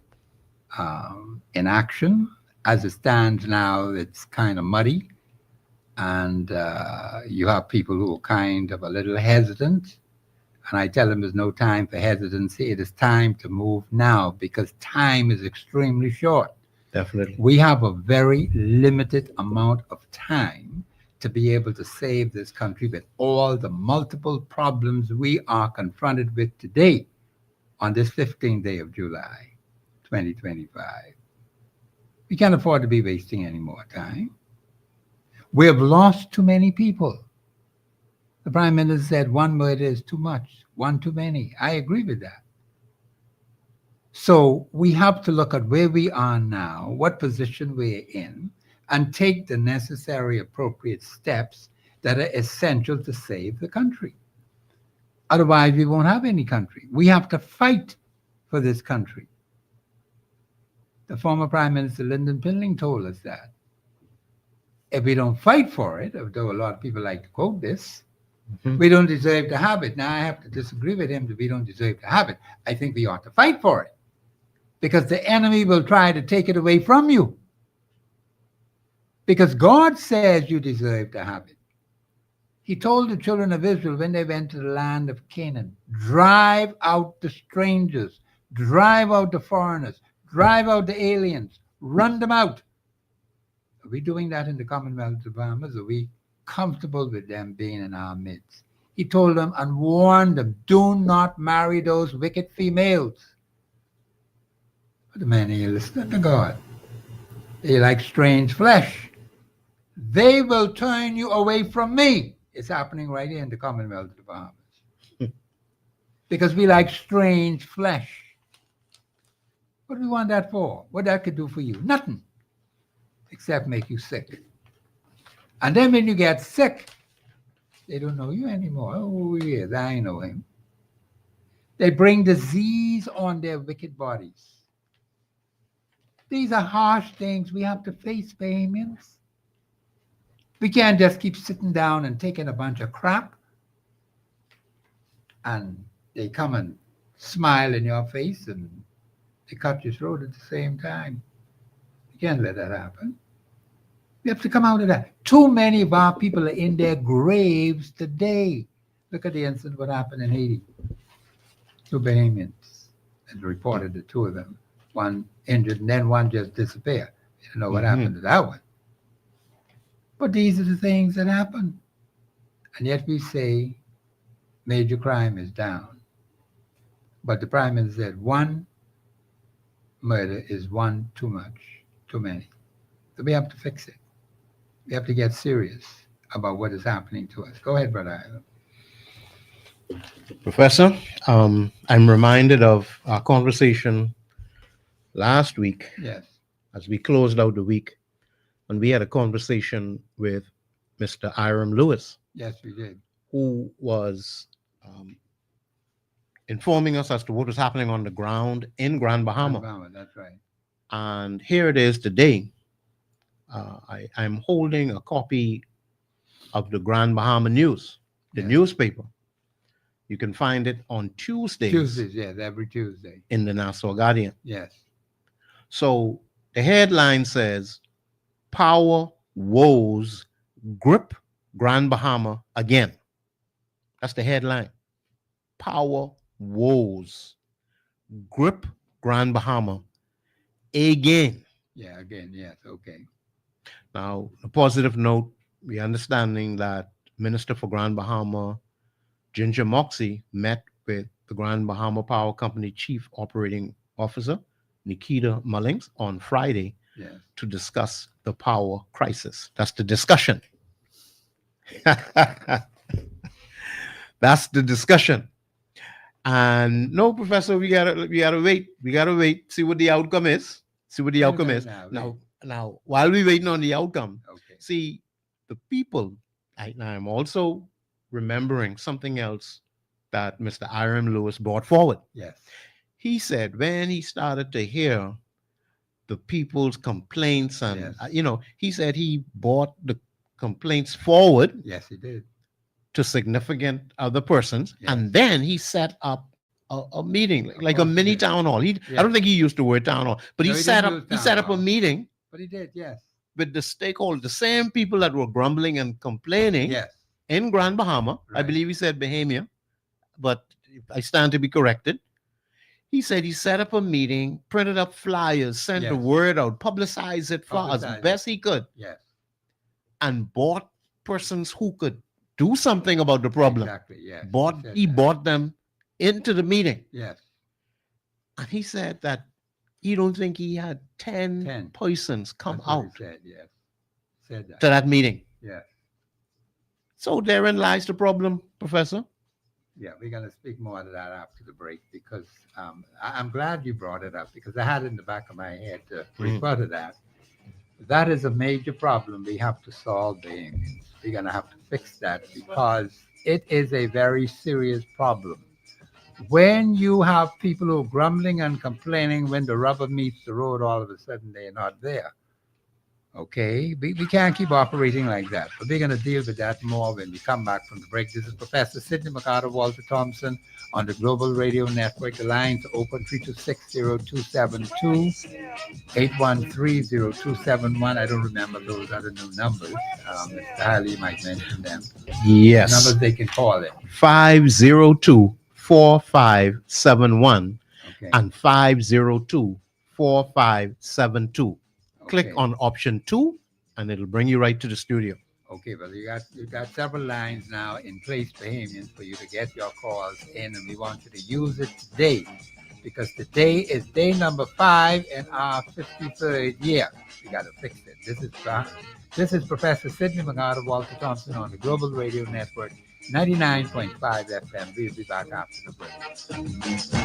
in action. As it stands now, it's kind of muddy. And you have people who are kind of a little hesitant. And I tell them there's no time for hesitancy. It is time to move now because time is extremely short. Definitely. We have a very limited amount of time to be able to save this country with all the multiple problems we are confronted with today on this 15th day of July, 2025. We can't afford to be wasting any more time. We have lost too many people. The Prime Minister said one murder is too much, one too many. I agree with that. So we have to look at where we are now, what position we're in, and take the necessary appropriate steps that are essential to save the country. Otherwise, we won't have any country. We have to fight for this country. The former Prime Minister Lyndon Pinling told us that. If we don't fight for it, although a lot of people like to quote this, we don't deserve to have it. Now, I have to disagree with him that we don't deserve to have it. I think we ought to fight for it because the enemy will try to take it away from you. Because God says you deserve to have it. He told the children of Israel when they went to the land of Canaan, drive out the strangers, drive out the foreigners, drive out the aliens, run them out. Are we doing that in the Commonwealth of Bahamas? Are we comfortable with them being in our midst? He told them and warned them, do not marry those wicked females. But the men ain't listening to God. They like strange flesh. They will turn you away from me. It's happening right here in the Commonwealth of the Bahamas. Because we like strange flesh. What do we want that for? What that could do for you? Nothing. Except make you sick. And then when you get sick, they don't know you anymore. Oh, yes, I know him. They bring disease on their wicked bodies. These are harsh things. We have to face, Bahamians. We can't just keep sitting down and taking a bunch of crap and they come and smile in your face and they cut your throat at the same time. You can't let that happen. We have to come out of that. Too many of our people are in their graves today. Look at the incident what happened in Haiti. Two Bahamians and reported the two of them. One injured and then one just disappeared. You don't know what happened to that one. But these are the things that happen. And yet we say major crime is down. But the Prime Minister said one murder is one too much, too many. So we have to fix it. We have to get serious about what is happening to us. Go ahead, Brother Ivan. Professor, I'm reminded of our conversation last week Yes, as we closed out the week, and we had a conversation with Mr. Iram Lewis, yes, we did. who was informing us as to what was happening on the ground in Grand Bahama. Alabama, that's right. And here it is today. I'm holding a copy of the Grand Bahama News, the Yes. newspaper. You can find it on Tuesdays Yes, every Tuesday. in the Nassau Guardian. Yes, So the headline says, Power woes grip Grand Bahama again. That's the headline. Power woes grip Grand Bahama again. yeah, again, yes, okay. Now, a positive note, we understanding that Minister for Grand Bahama, Ginger Moxie, met with the Grand Bahama Power Company Chief Operating Officer, Nikita Mullings, on Friday Yes, to discuss the power crisis. That's the discussion. That's the discussion. And no, Professor, we gotta wait. We gotta wait. See what the outcome is. See what the Wait a outcome minute is. now, Now, while we're waiting on the outcome, okay. see the people. I'm also remembering something else that Mr. Iram Lewis brought forward. Yes, He said when he started to hear the people's complaints, and Yes. he said he brought the complaints forward yes, he did. to significant other persons, Yes. and then he set up a meeting, like a course he mini did. town hall. I Yeah. don't think he used the word town hall, but No, he he set didn't up use he town set up a hall. meeting But he did, yes. with the stakeholders, the same people that were grumbling and complaining Yes, in Grand Bahama. I Right. believe he said Bahamia, but I stand to be corrected. He said he set up a meeting, printed up flyers, sent the Yes. word out, publicized it for as Publicized it. best he could, yes. and bought persons who could do something about the problem. Exactly, yes. said He that. brought them into the meeting. Yes, And he said that he don't think he had 10, 10. persons come that's what out he said, yes. Said that. to that meeting. Yes. So therein lies the problem, Professor. Yeah, we're going to speak more to that after the break because I'm glad you brought it up because I had it in the back of my head to refer to that. That is a major problem we have to solve, Bahamians. We're going to have to fix that because it is a very serious problem. When you have people who are grumbling and complaining when the rubber meets the road, all of a sudden they're not there. Okay, we can't keep operating like that. But we're going to deal with that more when we come back from the break. This is Professor Sidney McCarter, Walter Thompson on the Global Radio Network. The lines are open 326-0272, 813-0271. I don't remember those other new numbers. Mr. Haley might mention them. Yes. Numbers they can call it. 502-4571 Okay. and 502-4572. Click Okay. on option 2 and it'll bring you right to the studio. Okay, well, you got several lines now in place, Bahamians, for you to get your calls in, and we want you to use it today because today is day number 5 in our 53rd year. We got to fix it. This is Professor Sidney McCarter, Walter Thompson on the Global Radio Network, 99.5 FM. We'll be back after the break.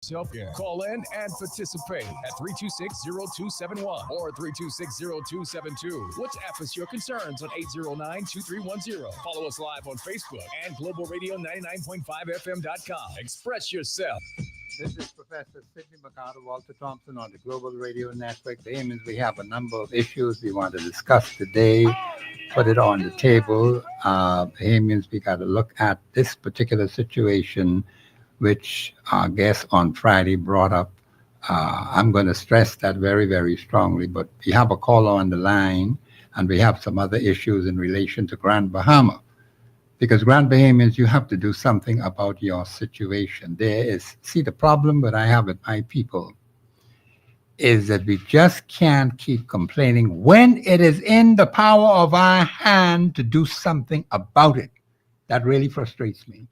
Self-care. Call in and participate at 326-0271 or 326-0272. WhatsApp us your concerns on 809-2310. Follow us live on Facebook and globalradio99.5fm.com. Express yourself. This is Professor Sidney McCarter, Walter Thompson on the Global Radio Network. The aim is we have a number of issues we want to discuss today, put it on the table. The aim is we got to look at this particular situation, which our guest on Friday brought up. I'm going to stress that very, very strongly, but we have a caller on the line, and we have some other issues in relation to Grand Bahama. Because Grand Bahamians, you have to do something about your situation. The problem that I have with my people is that we just can't keep complaining when it is in the power of our hand to do something about it. That really frustrates me.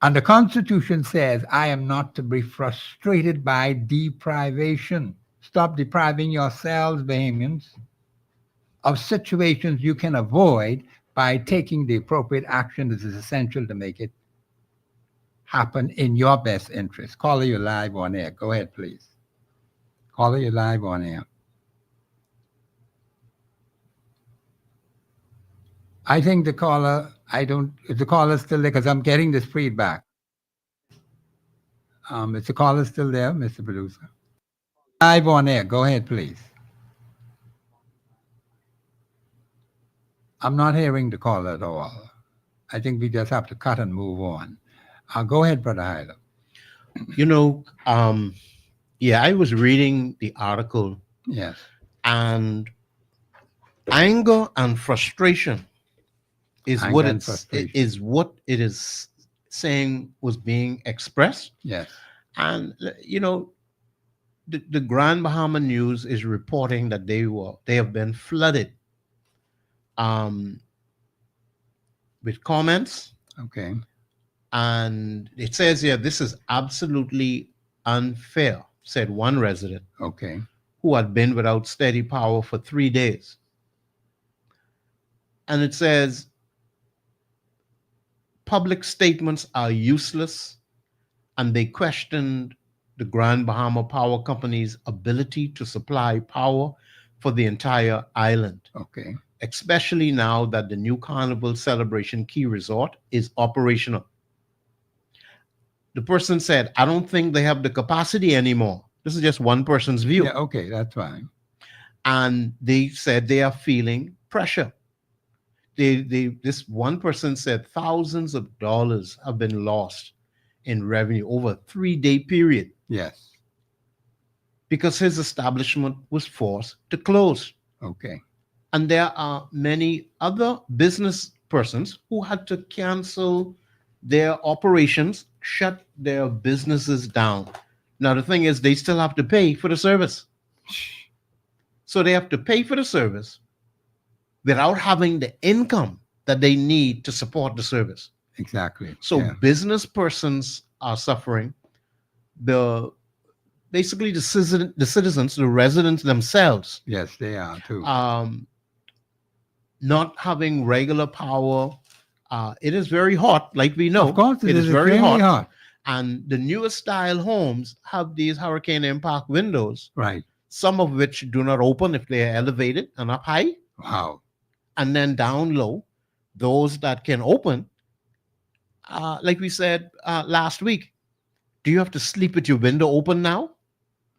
And the Constitution says, I am not to be frustrated by deprivation. Stop depriving yourselves, Bahamians, of situations you can avoid by taking the appropriate action that is essential to make it happen in your best interest. Caller, you're live on air. Go ahead, please. Caller, you're live on air. I think the caller, is the caller still there? Because I'm getting this feedback. Is the caller still there, Mr. Producer? Live on air. Go ahead, please. I'm not hearing the call at all. I think we just have to cut and move on. Go ahead, Brother Hyler. I was reading the article. Yes. And anger and frustration is what it is saying was being expressed. Yes. And the Grand Bahama News is reporting that they have been flooded with comments. Okay. And it says here, this is absolutely unfair, said one resident. Okay. Who had been without steady power for 3 days. And it says, public statements are useless, and they questioned the Grand Bahama Power Company's ability to supply power for the entire island. Okay. Especially now that the new Carnival Celebration Key Resort is operational. The person said, I don't think they have the capacity anymore. This is just one person's view. Yeah, okay, that's fine. And they said they are feeling pressure. This one person said thousands of dollars have been lost in revenue over a 3-day period. Yes. Because his establishment was forced to close. Okay. And there are many other business persons who had to cancel their operations, shut their businesses down. Now, the thing is, they still have to pay for the service. So they have to pay for the service without having the income that they need to support the service. Exactly. So business persons are suffering. Basically the citizens, the residents themselves. Yes, they are too. Not having regular power. It is very hot, like we know. Of course, it is very hot. And the newest style homes have these hurricane impact windows. Right. Some of which do not open if they are elevated and up high. Wow. And then down low, those that can open, like we said last week, do you have to sleep with your window open now?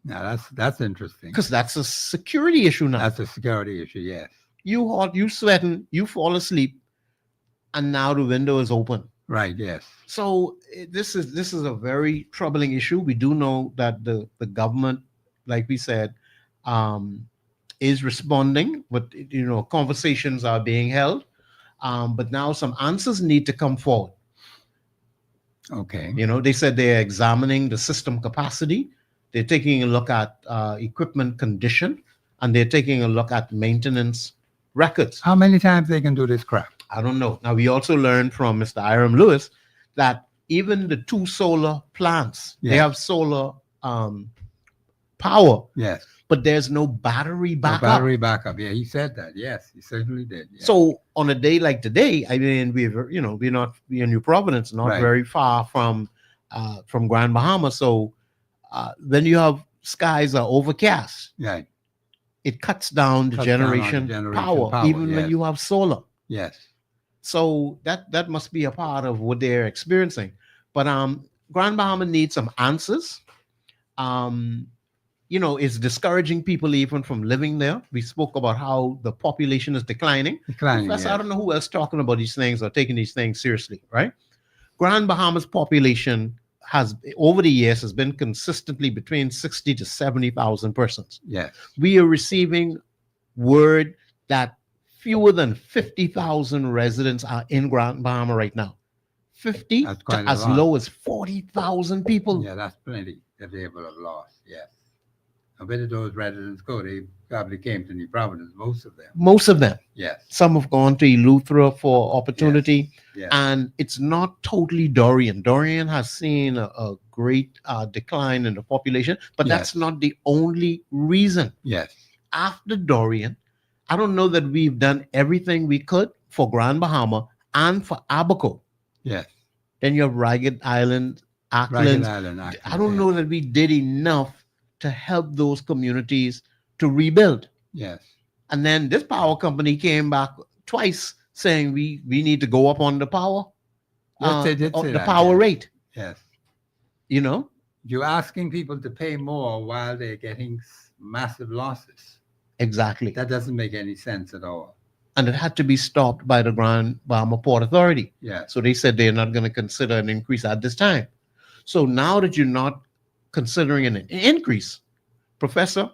Now that's interesting. Because that's a security issue now. That's a security issue, yes. You hot, you sweating, you fall asleep, and now the window is open. Right, yes. So this is a very troubling issue. We do know that the government, like we said, is responding, but conversations are being held. But now some answers need to come forward. Okay. They said they're examining the system capacity. They're taking a look at equipment condition, and they're taking a look at maintenance records. How many times they can do this crap? I don't know. Now, we also learned from Mr. Iram Lewis that even the 2 solar plants, they have solar power. Yes. But there's no battery backup. No battery backup. Yeah, he said that. Yes, he certainly did. Yeah. So on a day like today, I mean, we're in New Providence, not very far from from Grand Bahama. So when you have skies are overcast, Right. it cuts down the Cuts down on the generation, generation power, even when yes. you have solar. Yes. So that must be a part of what they're experiencing. But Grand Bahama needs some answers. It's discouraging people even from living there. We spoke about how the population is declining. Declining, Professor, I yes. don't know who else talking about these things or taking these things seriously, right? Grand Bahama's population has, over the years, has been consistently between 60 to 70,000 persons. Yes. We are receiving word that fewer than 50,000 residents are in Grand Bahama right now. 50 That's to quite a as lot. low as 40,000 people. Yeah, that's plenty that they will have lost. Yes. And where did those residents go? They probably came to New Providence, most of them. Most of them. Yes. Some have gone to Eleuthera for opportunity. Yes. And it's not totally Dorian. Dorian has seen a great decline in the population, but Yes. that's not the only reason. Yes. After Dorian, I don't know that we've done everything we could for Grand Bahama and for Abaco. Yes. Then you have Ragged Island, Ragged Acklands. Island. I don't know that we did enough to help those communities to rebuild. Yes. And then this power company came back twice saying we need to go up on the power, Yes, they did say the that, power yes. rate. Yes. You know, You're asking people to pay more while they're getting massive losses. exactly. That doesn't make any sense at all. And it had to be stopped by the Grand Bahama Port Authority. Yes. So they said they're not going to consider an increase at this time. So now that you're not considering an increase, Professor,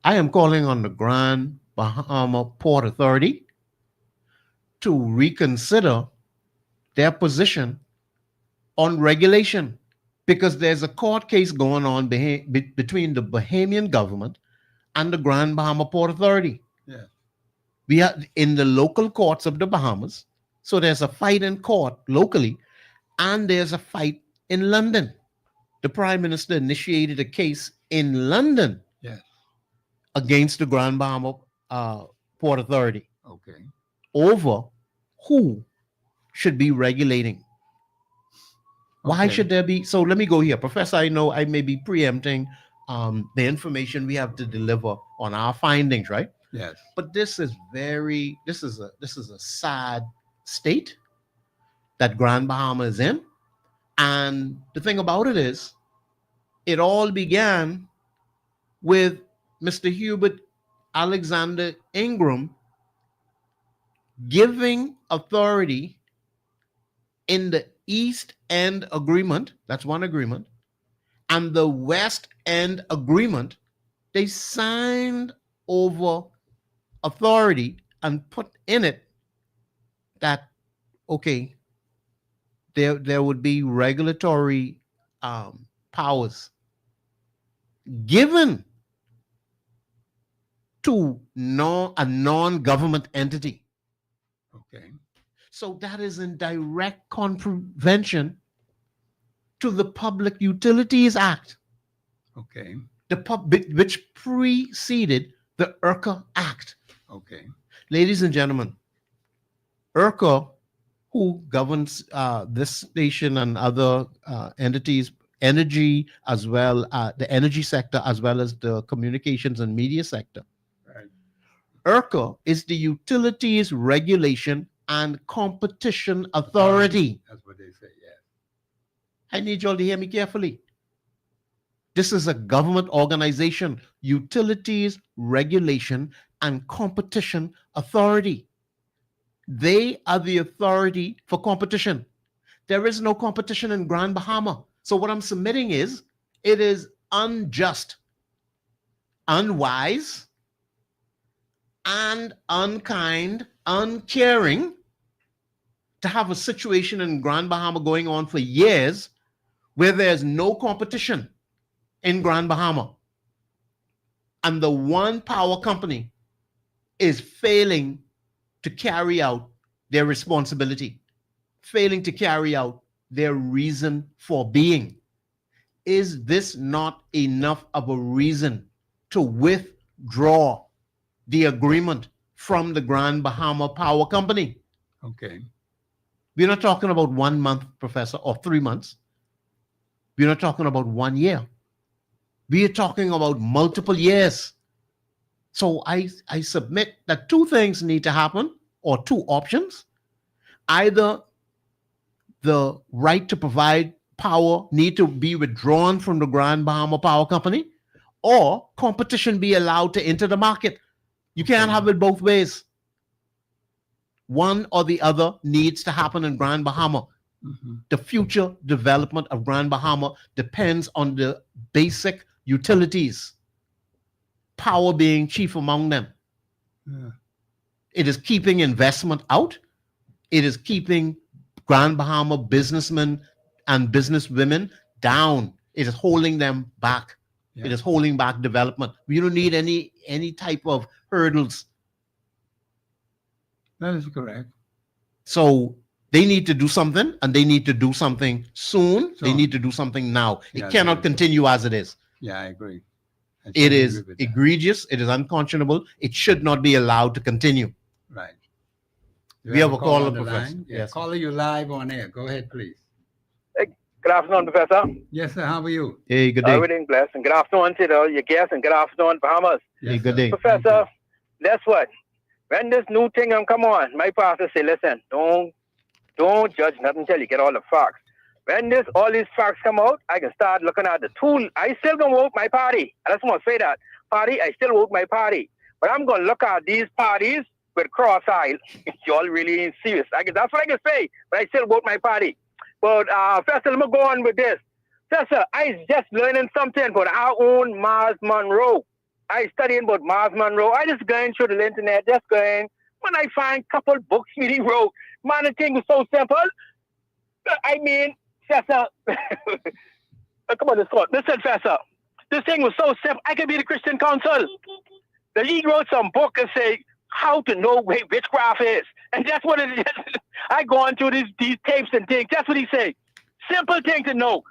I am calling on the Grand Bahama Port Authority to reconsider their position on regulation, because there's a court case going on between the Bahamian government and the Grand Bahama Port Authority. Yes. We are in the local courts of the Bahamas. So there's a fight in court locally, and there's a fight in London. The Prime Minister initiated a case in London Yes. against the Grand Bahama Port Authority Okay. over who should be regulating. Why Okay. should there be? So let me go here. Professor, I know I may be preempting the information we have to deliver on our findings, right? Yes. But this is a sad state that Grand Bahama is in. And the thing about it is, it all began with Mr. Hubert Alexander Ingram giving authority in the East End Agreement, that's one agreement, and the West End Agreement. They signed over authority and put in it that, okay, there would be regulatory powers given to a non-government entity. Okay. So that is in direct contravention to the Public Utilities Act, Okay. which preceded the IRCA Act. Okay. Ladies and gentlemen, IRCA, who governs this station and other entities, energy as well, the energy sector as well as the communications and media sector. Right. IRCA is the Utilities Regulation and Competition Authority. That's what they say. Yes. I need you all to hear me carefully. This is a government organization, Utilities Regulation and Competition Authority. They are the authority for competition. There is no competition in Grand Bahama. So what I'm submitting is, it is unjust, unwise, and unkind, uncaring to have a situation in Grand Bahama going on for years where there's no competition in Grand Bahama. And the one power company is failing to carry out their responsibility, failing to carry out their reason for being. Is this not enough of a reason to withdraw the agreement from the Grand Bahama Power Company? Okay. We're not talking about 1 month, Professor, or 3 months. We're not talking about 1 year. We are talking about multiple years. So I submit that two things need to happen, or two options. Either the right to provide power need to be withdrawn from the Grand Bahama Power Company, or competition be allowed to enter the market. You can't have it both ways. One or the other needs to happen in Grand Bahama. The future development of Grand Bahama depends on the basic utilities, power being chief among them. Yeah. It is keeping investment out. It is keeping Grand Bahama businessmen and businesswomen down. It is holding them back. Yeah. It is holding back development. We don't need any type of hurdles. That is correct. So they need to do something, and they need to do something soon. They Soon. need to do something now. Yeah, It cannot that is- continue as it is. Yeah, I agree. I It totally is agree with that. egregious. It is unconscionable. It should not be allowed to continue. Right. Do We you have a caller, on the Professor. line? Yeah, Yes. caller, you live on air. Go ahead, please. Good afternoon, Professor. Yes, sir. How are you? Hey, good day. Everything blessed. And good afternoon to your guests, and good afternoon, Bahamas. Hey, Yes, good sir. day. Professor, that's what. When this new thing come on, my pastor say, listen, don't judge nothing until you get all the facts. When all these facts come out, I can start looking at the tool. I still gonna vote my party. I just want to say that. Party, I still vote my party. But I'm gonna look at these parties with cross-eyed. Y'all really ain't serious. That's what I can say. But I still vote my party. But Professor, let me go on with this. Professor, I just learning something about our own Mars Monroe. I studying about Mars Monroe. I just going through the internet, just going. When I find a couple books he wrote, man, the thing was so simple. I mean, Professor, come on, listen, Professor. This thing was so simple. I could be the Christian Council. The league wrote some book and say how to know where witchcraft is, and that's what it is. I go on through these tapes and things. That's what he say. Simple thing to know.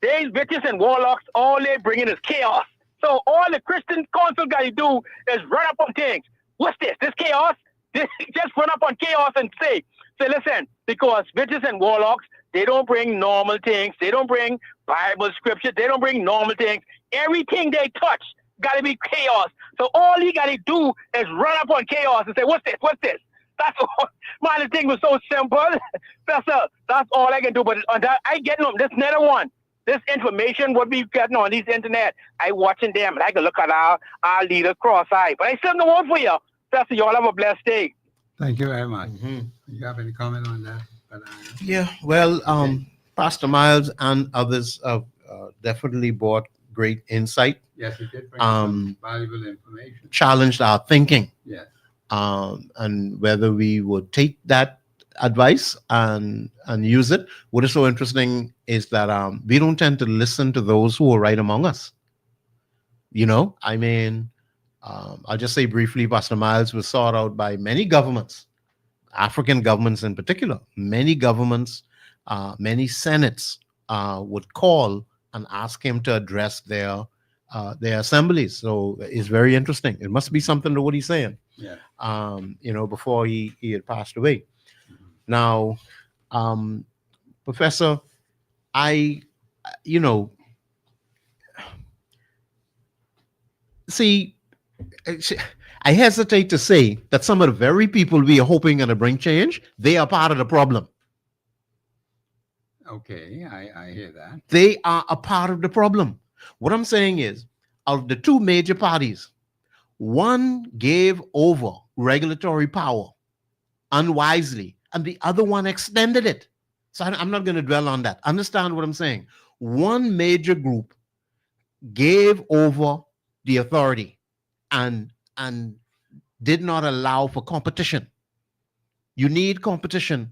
These witches and warlocks, all they bring in is chaos. So all the Christian Council got to do is run up on things. What's this? This chaos? Just run up on chaos and say, listen, because witches and warlocks, they don't bring normal things. They don't bring Bible scripture. They don't bring normal things. Everything they touch got to be chaos. So all you got to do is run up on chaos and say, what's this? What's this? That's all. Man, the thing was so simple. That's all I can do. But on that, I get them. This another one. This information, what we getting on these internet, I watching them, and I can look at our leader cross-eyed. But I still don't vote for you. Professor, y'all have a blessed day. Thank you very much. Mhm. You have any comment on that? Yeah, well, Pastor Miles and others have definitely brought great insight, Yes, it did bring some valuable information. challenged our thinking, Yes. and whether we would take that advice and use it. What is so interesting is that we don't tend to listen to those who are right among us. You know, I mean, I'll just say briefly, Pastor Miles was sought out by many governments, African governments in particular. Many governments, many senates would call and ask him to address their assemblies. So it's very interesting. It must be something to what he's saying. Yeah. You know, before he had passed away. Now, Professor, I hesitate to say that some of the very people we are hoping to bring change, they are part of the problem. Okay, I hear that. They are a part of the problem. What I'm saying is, of the two major parties, one gave over regulatory power unwisely, and the other one extended it. So I'm not going to dwell on that. Understand what I'm saying? One major group gave over the authority and did not allow for competition. You need competition,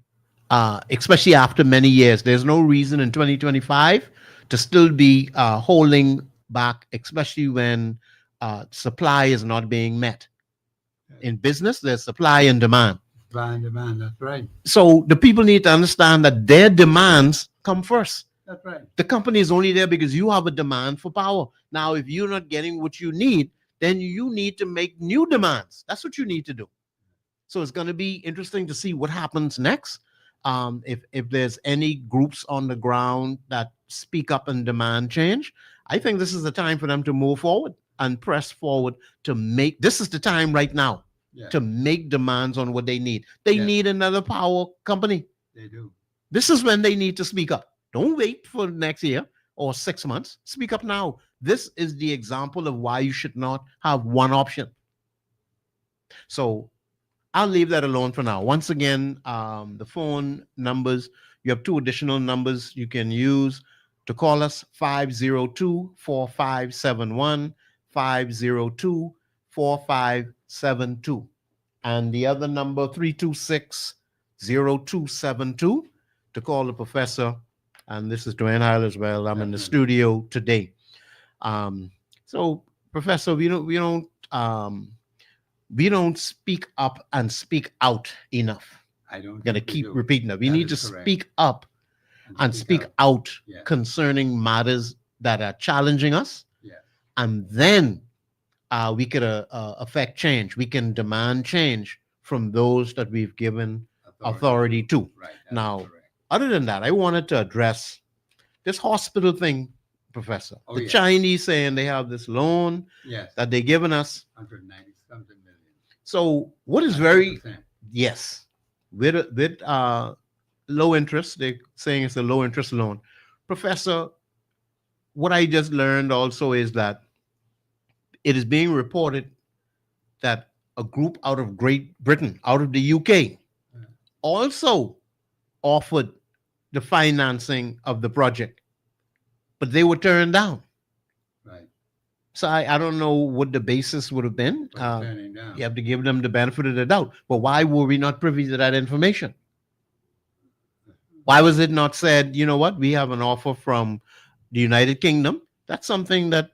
especially after many years. There's no reason in 2025 to still be holding back, especially when supply is not being met. In business, there's supply and demand. Supply and demand, that's right. So the people need to understand that their demands come first. That's right. The company is only there because you have a demand for power. Now, if you're not getting what you need, then you need to make new demands. That's what you need to do. So it's going to be interesting to see what happens next. If there's any groups on the ground that speak up and demand change, I think this is the time for them to move forward and press forward to make. This is the time right now Yeah, to make demands on what they need. They Yes. need another power company. they do. This is when they need to speak up. Don't wait for next year or 6 months. Speak up now. This is the example of why you should not have one option. So I'll leave that alone for now. Once again, the phone numbers, you have two additional numbers you can use to call us: 502-4571, 502-4572. And the other number, 326-0272, to call the professor. And this is Dwayne Heil as well. I'm in the Definitely. studio today. So, Professor, we don't speak up and speak out enough. I don't Gotta think we keep do. repeating that. We That need to is correct. speak up and speak out Yeah. concerning matters that are challenging us, Yeah. and then we could affect change. We can demand change from those that we've given authority to. Right. that is Now, correct. Other than that, I wanted to address this hospital thing, Professor. Oh, The yeah. Chinese saying they have this loan Yes, that they're giving us. 190 something million. So what is That's very 10%. yes, with low interest. They're saying it's a low interest loan. Professor, what I just learned also is that it is being reported that a group out of Great Britain, out of the UK, also offered the financing of the project, but they were turned down. Right. So I don't know what the basis would have been. But it's turning down. You have to give them the benefit of the doubt. But why were we not privy to that information? Why was it not said, you know what, we have an offer from the United Kingdom? That's something that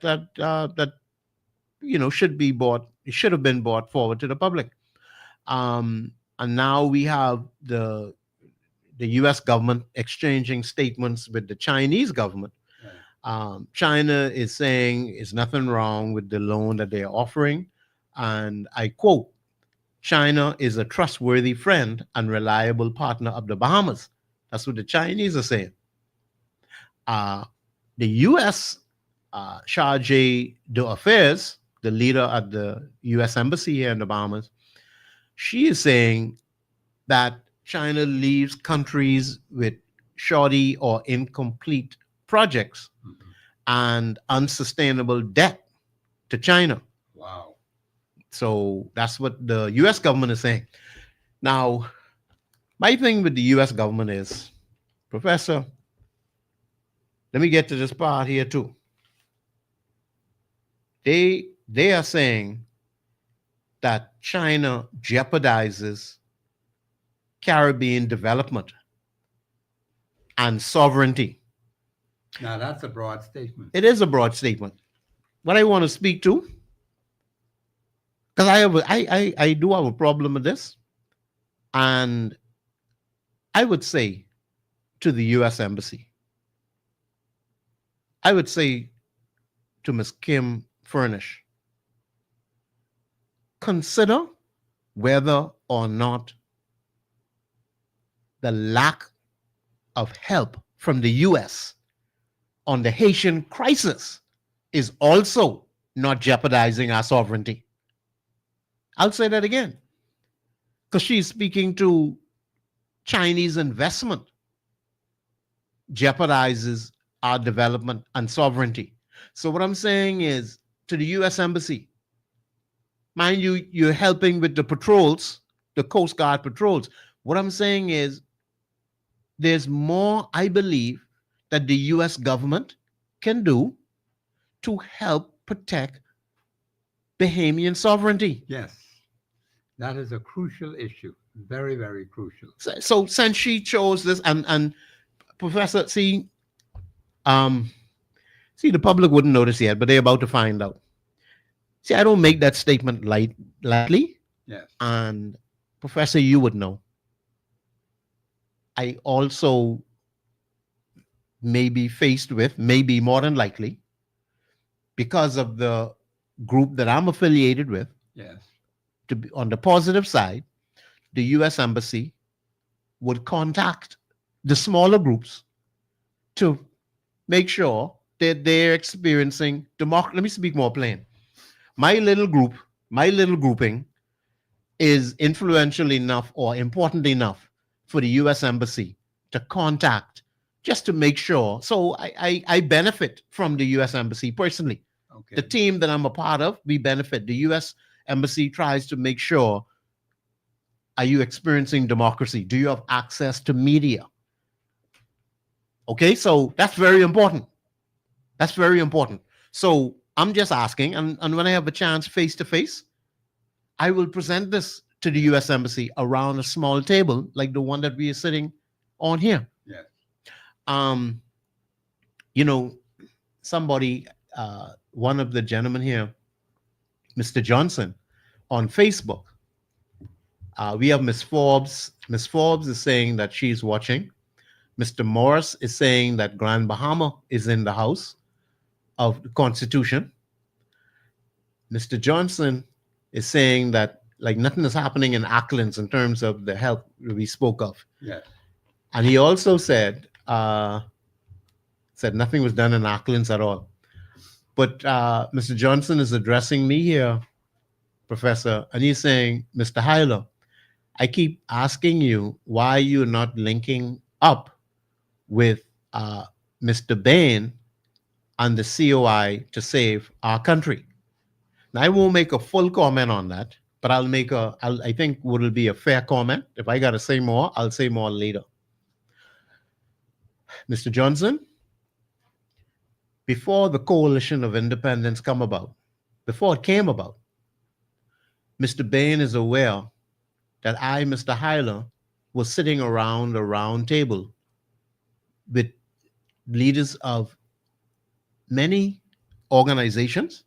should be bought. It should have been brought forward to the public. And now we have the U.S. government exchanging statements with the Chinese government. Right. China is saying there's nothing wrong with the loan that they're offering. And I quote, China is a trustworthy friend and reliable partner of the Bahamas. That's what the Chinese are saying. The U.S. Charge d'Affaires, the leader at the U.S. Embassy here in the Bahamas, she is saying that China leaves countries with shoddy or incomplete projects Mhm. and unsustainable debt to China. Wow. So that's what the US government is saying. Now, my thing with the US government is, Professor, let me get to this part here too. They are saying that China jeopardizes Caribbean development and sovereignty. Now that's a broad statement. It is a broad statement. What I want to speak to, because I do have a problem with this, and I would say to the U.S. Embassy, I would say to Ms. Kim Furnish, consider whether or not the lack of help from the U.S. on the Haitian crisis is also not jeopardizing our sovereignty. I'll say that again, because she's speaking to Chinese investment jeopardizes our development and sovereignty. So what I'm saying is to the U.S. Embassy, mind you, you're helping with the patrols, the Coast Guard patrols. What I'm saying is there's more, I believe, that the U.S. government can do to help protect Bahamian sovereignty. Yes. That is a crucial issue. Very, very crucial. So since she chose this, and Professor, see, the public wouldn't notice yet, but they're about to find out. See, I don't make that statement lightly, Yes. and Professor, you would know. I also may be faced with, maybe more than likely, because of the group that I'm affiliated with, Yes. to be on the positive side, the U.S. Embassy would contact the smaller groups to make sure that they're experiencing democracy. Let me speak more plain. My little group, my little grouping is influential enough or important enough for the US Embassy to contact just to make sure. So I benefit from the US Embassy personally. Okay. The team that I'm a part of, we benefit. The US Embassy tries to make sure, are you experiencing democracy? Do you have access to media? Okay, so that's very important. That's very important. So I'm just asking, and when I have a chance face to face, I will present this to the US Embassy around a small table like the one that we are sitting on here. Yes. You know, somebody, one of the gentlemen here, Mr. Johnson, on Facebook, we have Miss Forbes. Miss Forbes is saying that she's watching. Mr. Morris is saying that Grand Bahama is in the house of the Constitution. Mr. Johnson is saying that like nothing is happening in Acklands in terms of the health we spoke of. Yes. And he also said nothing was done in Acklands at all. But Mr. Johnson is addressing me here, Professor, and he's saying, Mr. Hyler, I keep asking you why you're not linking up with Mr. Bain and the COI to save our country. Now, I won't make a full comment on that, but I think what will be a fair comment. If I got to say more, I'll say more later. Mr. Johnson, before the Coalition of Independence came about, Mr. Bain is aware that I, Mr. Hyler, was sitting around a round table with leaders of many organizations,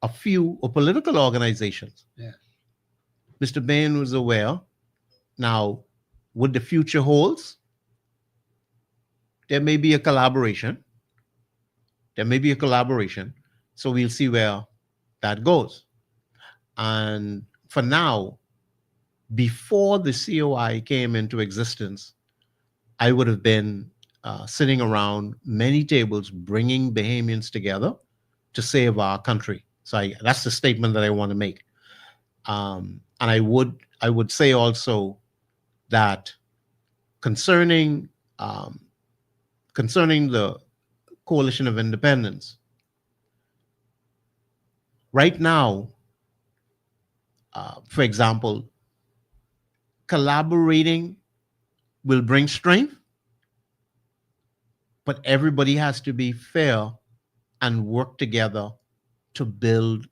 a few political organizations. Yes. Mr. Bain was aware. Now, what the future holds, there may be a collaboration. So we'll see where that goes. And for now, before the COI came into existence, I would have been sitting around many tables, bringing Bahamians together to save our country. So that's the statement that I want to make. And I would say also that concerning the Coalition of Independence, right now, for example, collaborating will bring strength, but everybody has to be fair and work together to build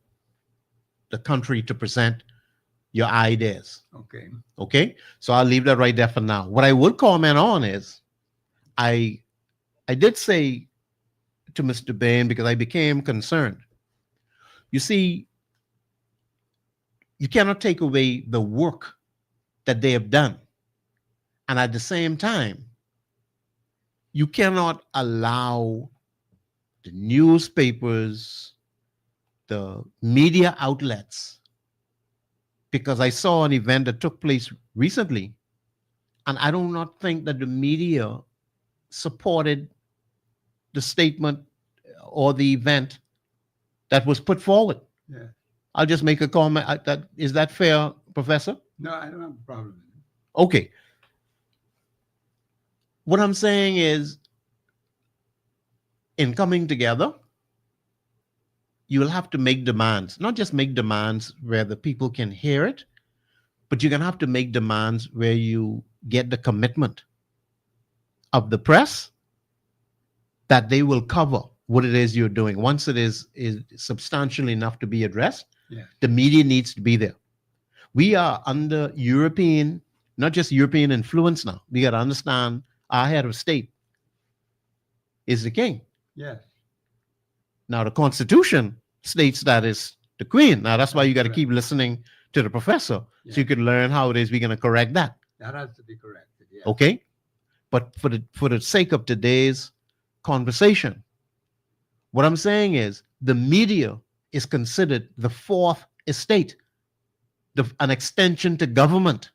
the country, to present your ideas. Okay. Okay, so I'll leave that right there for now. What I would comment on is, I did say to Mr. Bain, because I became concerned. You see, you cannot take away the work that they have done. And at the same time, you cannot allow the newspapers, the media outlets, because I saw an event that took place recently, and I do not think that the media supported the statement or the event that was put forward. Yeah. I'll just make a comment. Is that fair, Professor? No, I don't have a problem. Okay. What I'm saying is, in coming together, you will have to make demands, not just make demands where the people can hear it, but you're going to have to make demands where you get the commitment of the press that they will cover what it is you're doing. Once it is substantial enough to be addressed, Yeah. the media needs to be there. We are under European, not just European influence now. We got to understand our head of state is the king. Yes. Now, the Constitution states that is the queen. Now, that's why you got to Correct. keep listening to the professor so Yeah. you can learn how it is we're going to correct that. That has to be corrected. Yeah. Okay? But for the sake of today's conversation, what I'm saying is the media is considered the fourth estate, an extension to government.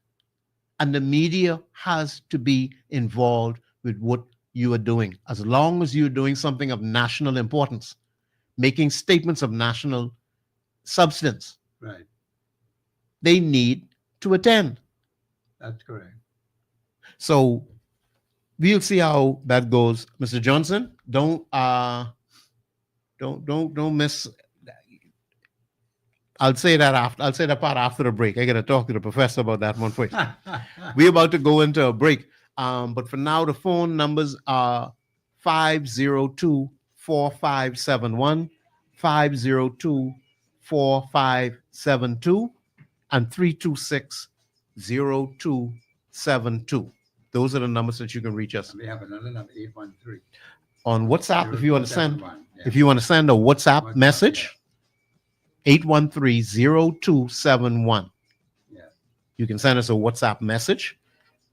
And the media has to be involved with what you are doing. As long as you're doing something of national importance, making statements of national substance, Right. they need to attend. That's correct. So we'll see how that goes. Mr. Johnson, don't miss. I'll say that after. I'll say that part after the break. I got to talk to the professor about that one first. We're about to go into a break. But for now, the phone numbers are 502-4571, 502-4572, and 326-0272. Those are the numbers that you can reach us. We have another number, 813. On WhatsApp, if you want to send, 0271. Yeah. if you want to send a WhatsApp message, 813-0271. Yeah. You can send us a WhatsApp message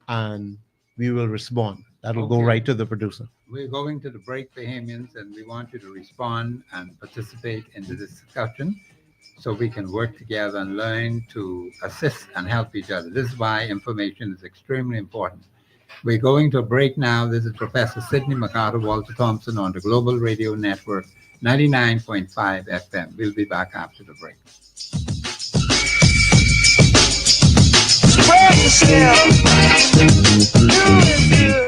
and we will respond. That'll go Okay. right to the producer. We're going to the break, Bahamians, and we want you to respond and participate in the discussion so we can work together and learn to assist and help each other. This is why information is extremely important. We're going to a break now. This is Professor Sidney MacArthur Walter Thompson on the Global Radio Network, 99.5 FM. We'll be back after the break. Spread yourself. Do it good.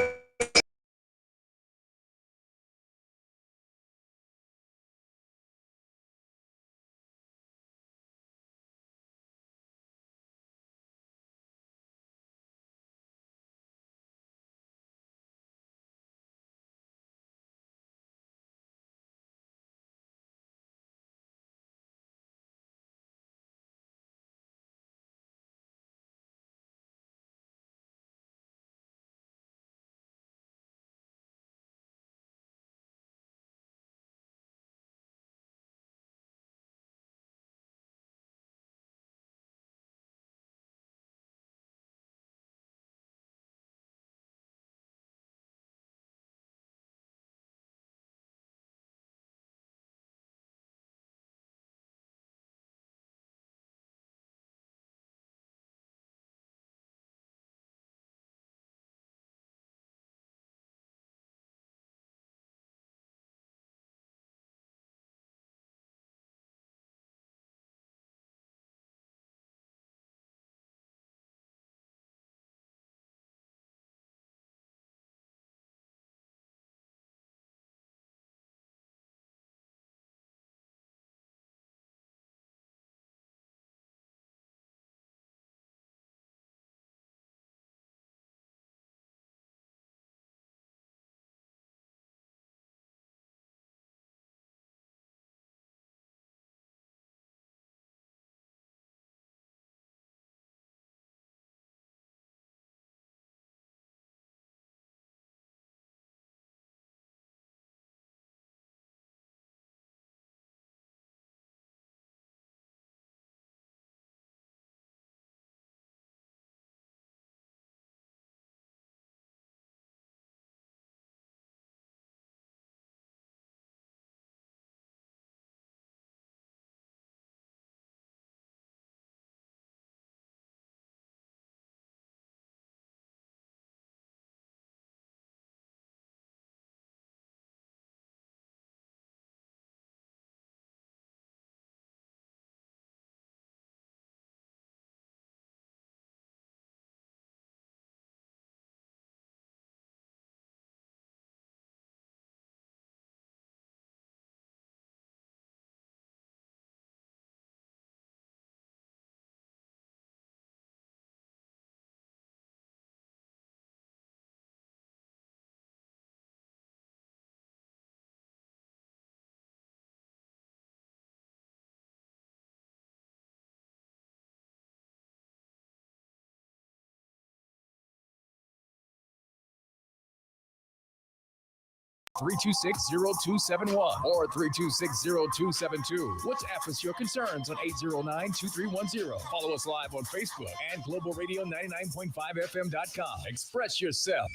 (326-0271) or 326-0272. WhatsApp us your concerns on 809-2310. Follow us live on Facebook and globalradio99.5fm.com. Express yourself.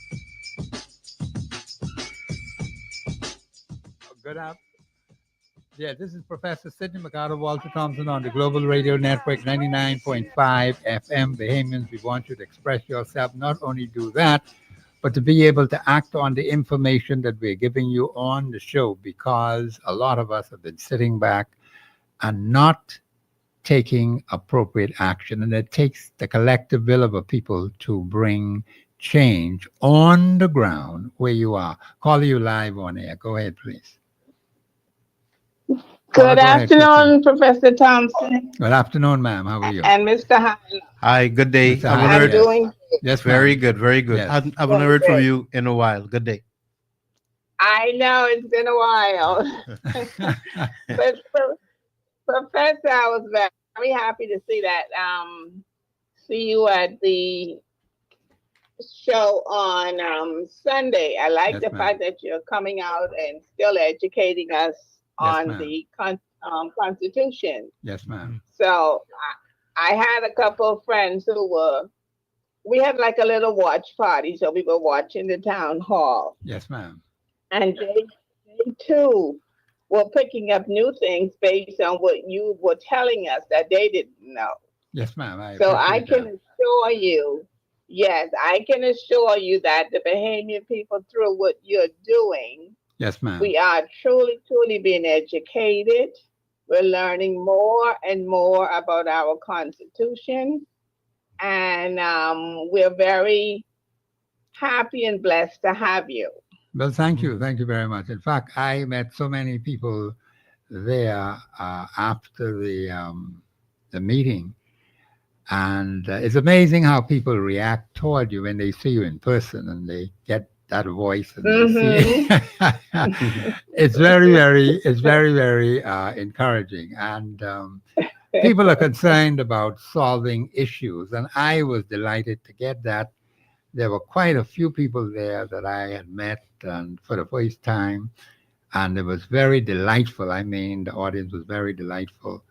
Good Yeah, this is Professor Sidney McArdle, Walter Thompson on the Global Radio Network 99.5 FM. Bahamians, we want you to express yourself. Not only do that, but to be able to act on the information that we're giving you on the show, because a lot of us have been sitting back and not taking appropriate action. And it takes the collective will of a people to bring change on the ground where you are. Call you live on air. Go ahead, please. Caller, Good go ahead quickly. afternoon, Professor Thompson Good afternoon, ma'am. How are you? and Mr. Hine. Hi, good day. Mr. I haven't Hyde, I'm heard. yes. doing Yes, Very ma'am. good, very good. Yes. I haven't very heard from good. you in a while. Good day. I know it's been a while. But Professor, I was very happy to see that see you at the show on Sunday. I like Yes, the ma'am. fact that you're coming out and still educating us Yes, on ma'am. the Constitution. Yes, ma'am. So I had a couple of friends who were, we had like a little watch party. So we were watching the town hall, Yes, ma'am. and they too were picking up new things based on what you were telling us that they didn't know. Yes, ma'am. I So I appreciate can that. assure you, yes, I can assure you that the Bahamian people, through what you're doing, Yes, ma'am. we are truly, truly being educated. We're learning more and more about our Constitution. And we're very happy and blessed to have you. Well, thank you. Thank you very much. In fact, I met so many people there after the meeting. And it's amazing how people react toward you when they see you in person and they get that voice and they see it's very encouraging. And people are concerned about solving issues. And I was delighted to get that. There were quite a few people there that I had met and for the first time. And it was very delightful. I mean, the audience was very delightful.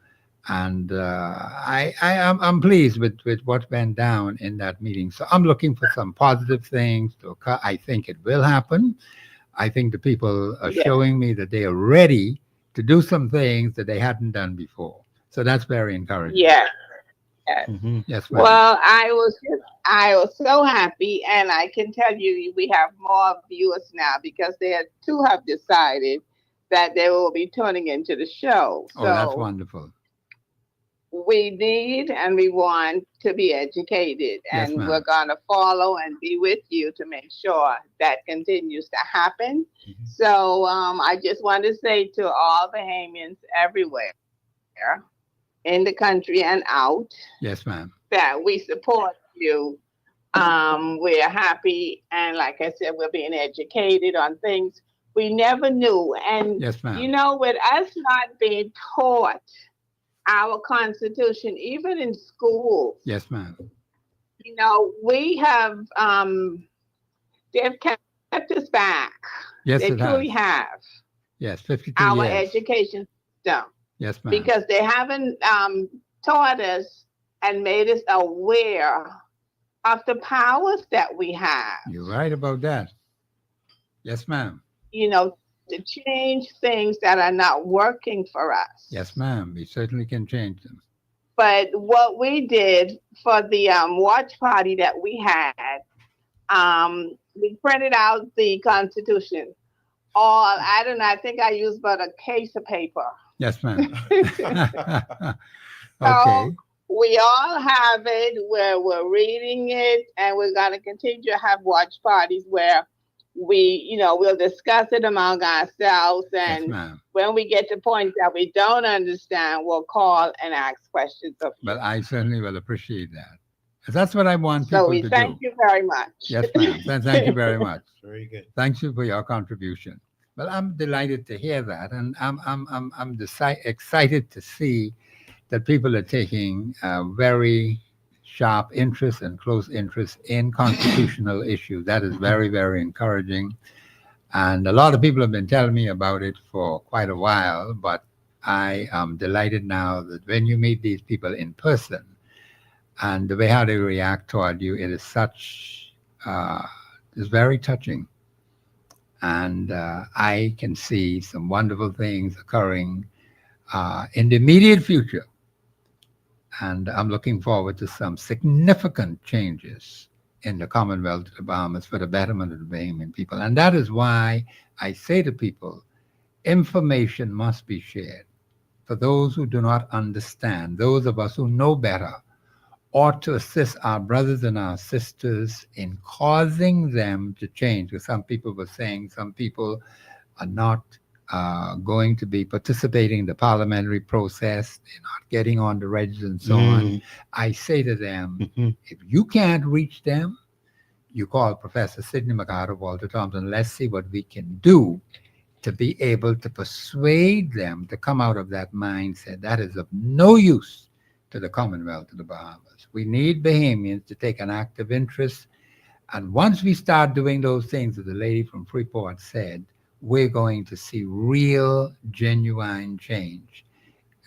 And I'm pleased with what went down in that meeting. So I'm looking for some positive things to occur. I think it will happen. I think the people are Yeah. showing me that they are ready to do some things that they hadn't done before. So that's very encouraging. Yes. Yes. Mhm. Yes, ma'am. Well, I was so happy, and I can tell you we have more viewers now because they had two have decided that they will be tuning into the show. Oh, that's So wonderful. we need and we want to be educated, Yes, and ma'am. we're gonna follow and be with you to make sure that continues to happen. Mhm. So I just want to say to all Bahamians everywhere in the country and out Yes, ma'am. that we support you. We're happy, and like I said, we're being educated on things we never knew. And Yes, ma'am. you know, with us not being taught our Constitution, even in school, Yes, ma'am. you know, we have they've kept us back. Yes, They it has. truly have Yes, 52 our years. education system Yes, ma'am. because they haven't taught us and made us aware of the powers that we have, You're right about that. Yes, ma'am. you know, to change things that are not working for us. Yes, ma'am. We certainly can change them. But what we did for the watch party that we had, we printed out the Constitution. All I don't know. I think I used about a case of paper. Yes, ma'am. So Okay. we all have it where we're reading it, and we're going to continue to have watch parties where we, you know, we'll discuss it among ourselves. Yes, And ma'am. when we get to points that we don't understand, we'll call and ask questions of you. Well, I certainly will appreciate that. That's what I want So people we to thank do. you very much. Yes, ma'am. Thank you very much. Very good. Thank you for your contribution. Well, I'm delighted to hear that, and I'm excited to see that people are taking a very sharp interest and close interest in constitutional issues. That is very encouraging. And a lot of people have been telling me about it for quite a while, but I am delighted now that when you meet these people in person and the way how they react toward you, it is it's very touching. And I can see some wonderful things occurring in the immediate future. And I'm looking forward to some significant changes in the Commonwealth of the Bahamas for the betterment of the Bahamian people. And that is why I say to people, information must be shared. For those who do not understand, those of us who know better, ought to assist our brothers and our sisters in causing them to change. Because some people were saying some people are not going to be participating in the parliamentary process, they're not getting on the regs and so on. I say to them, if you can't reach them, you call Professor Sidney McCarter, Walter Thompson. Let's see what we can do to be able to persuade them to come out of that mindset. That is of no use to the Commonwealth of the Bahamas. We need Bahamians to take an active interest. And once we start doing those things that the lady from Freeport said, we're going to see real, genuine change.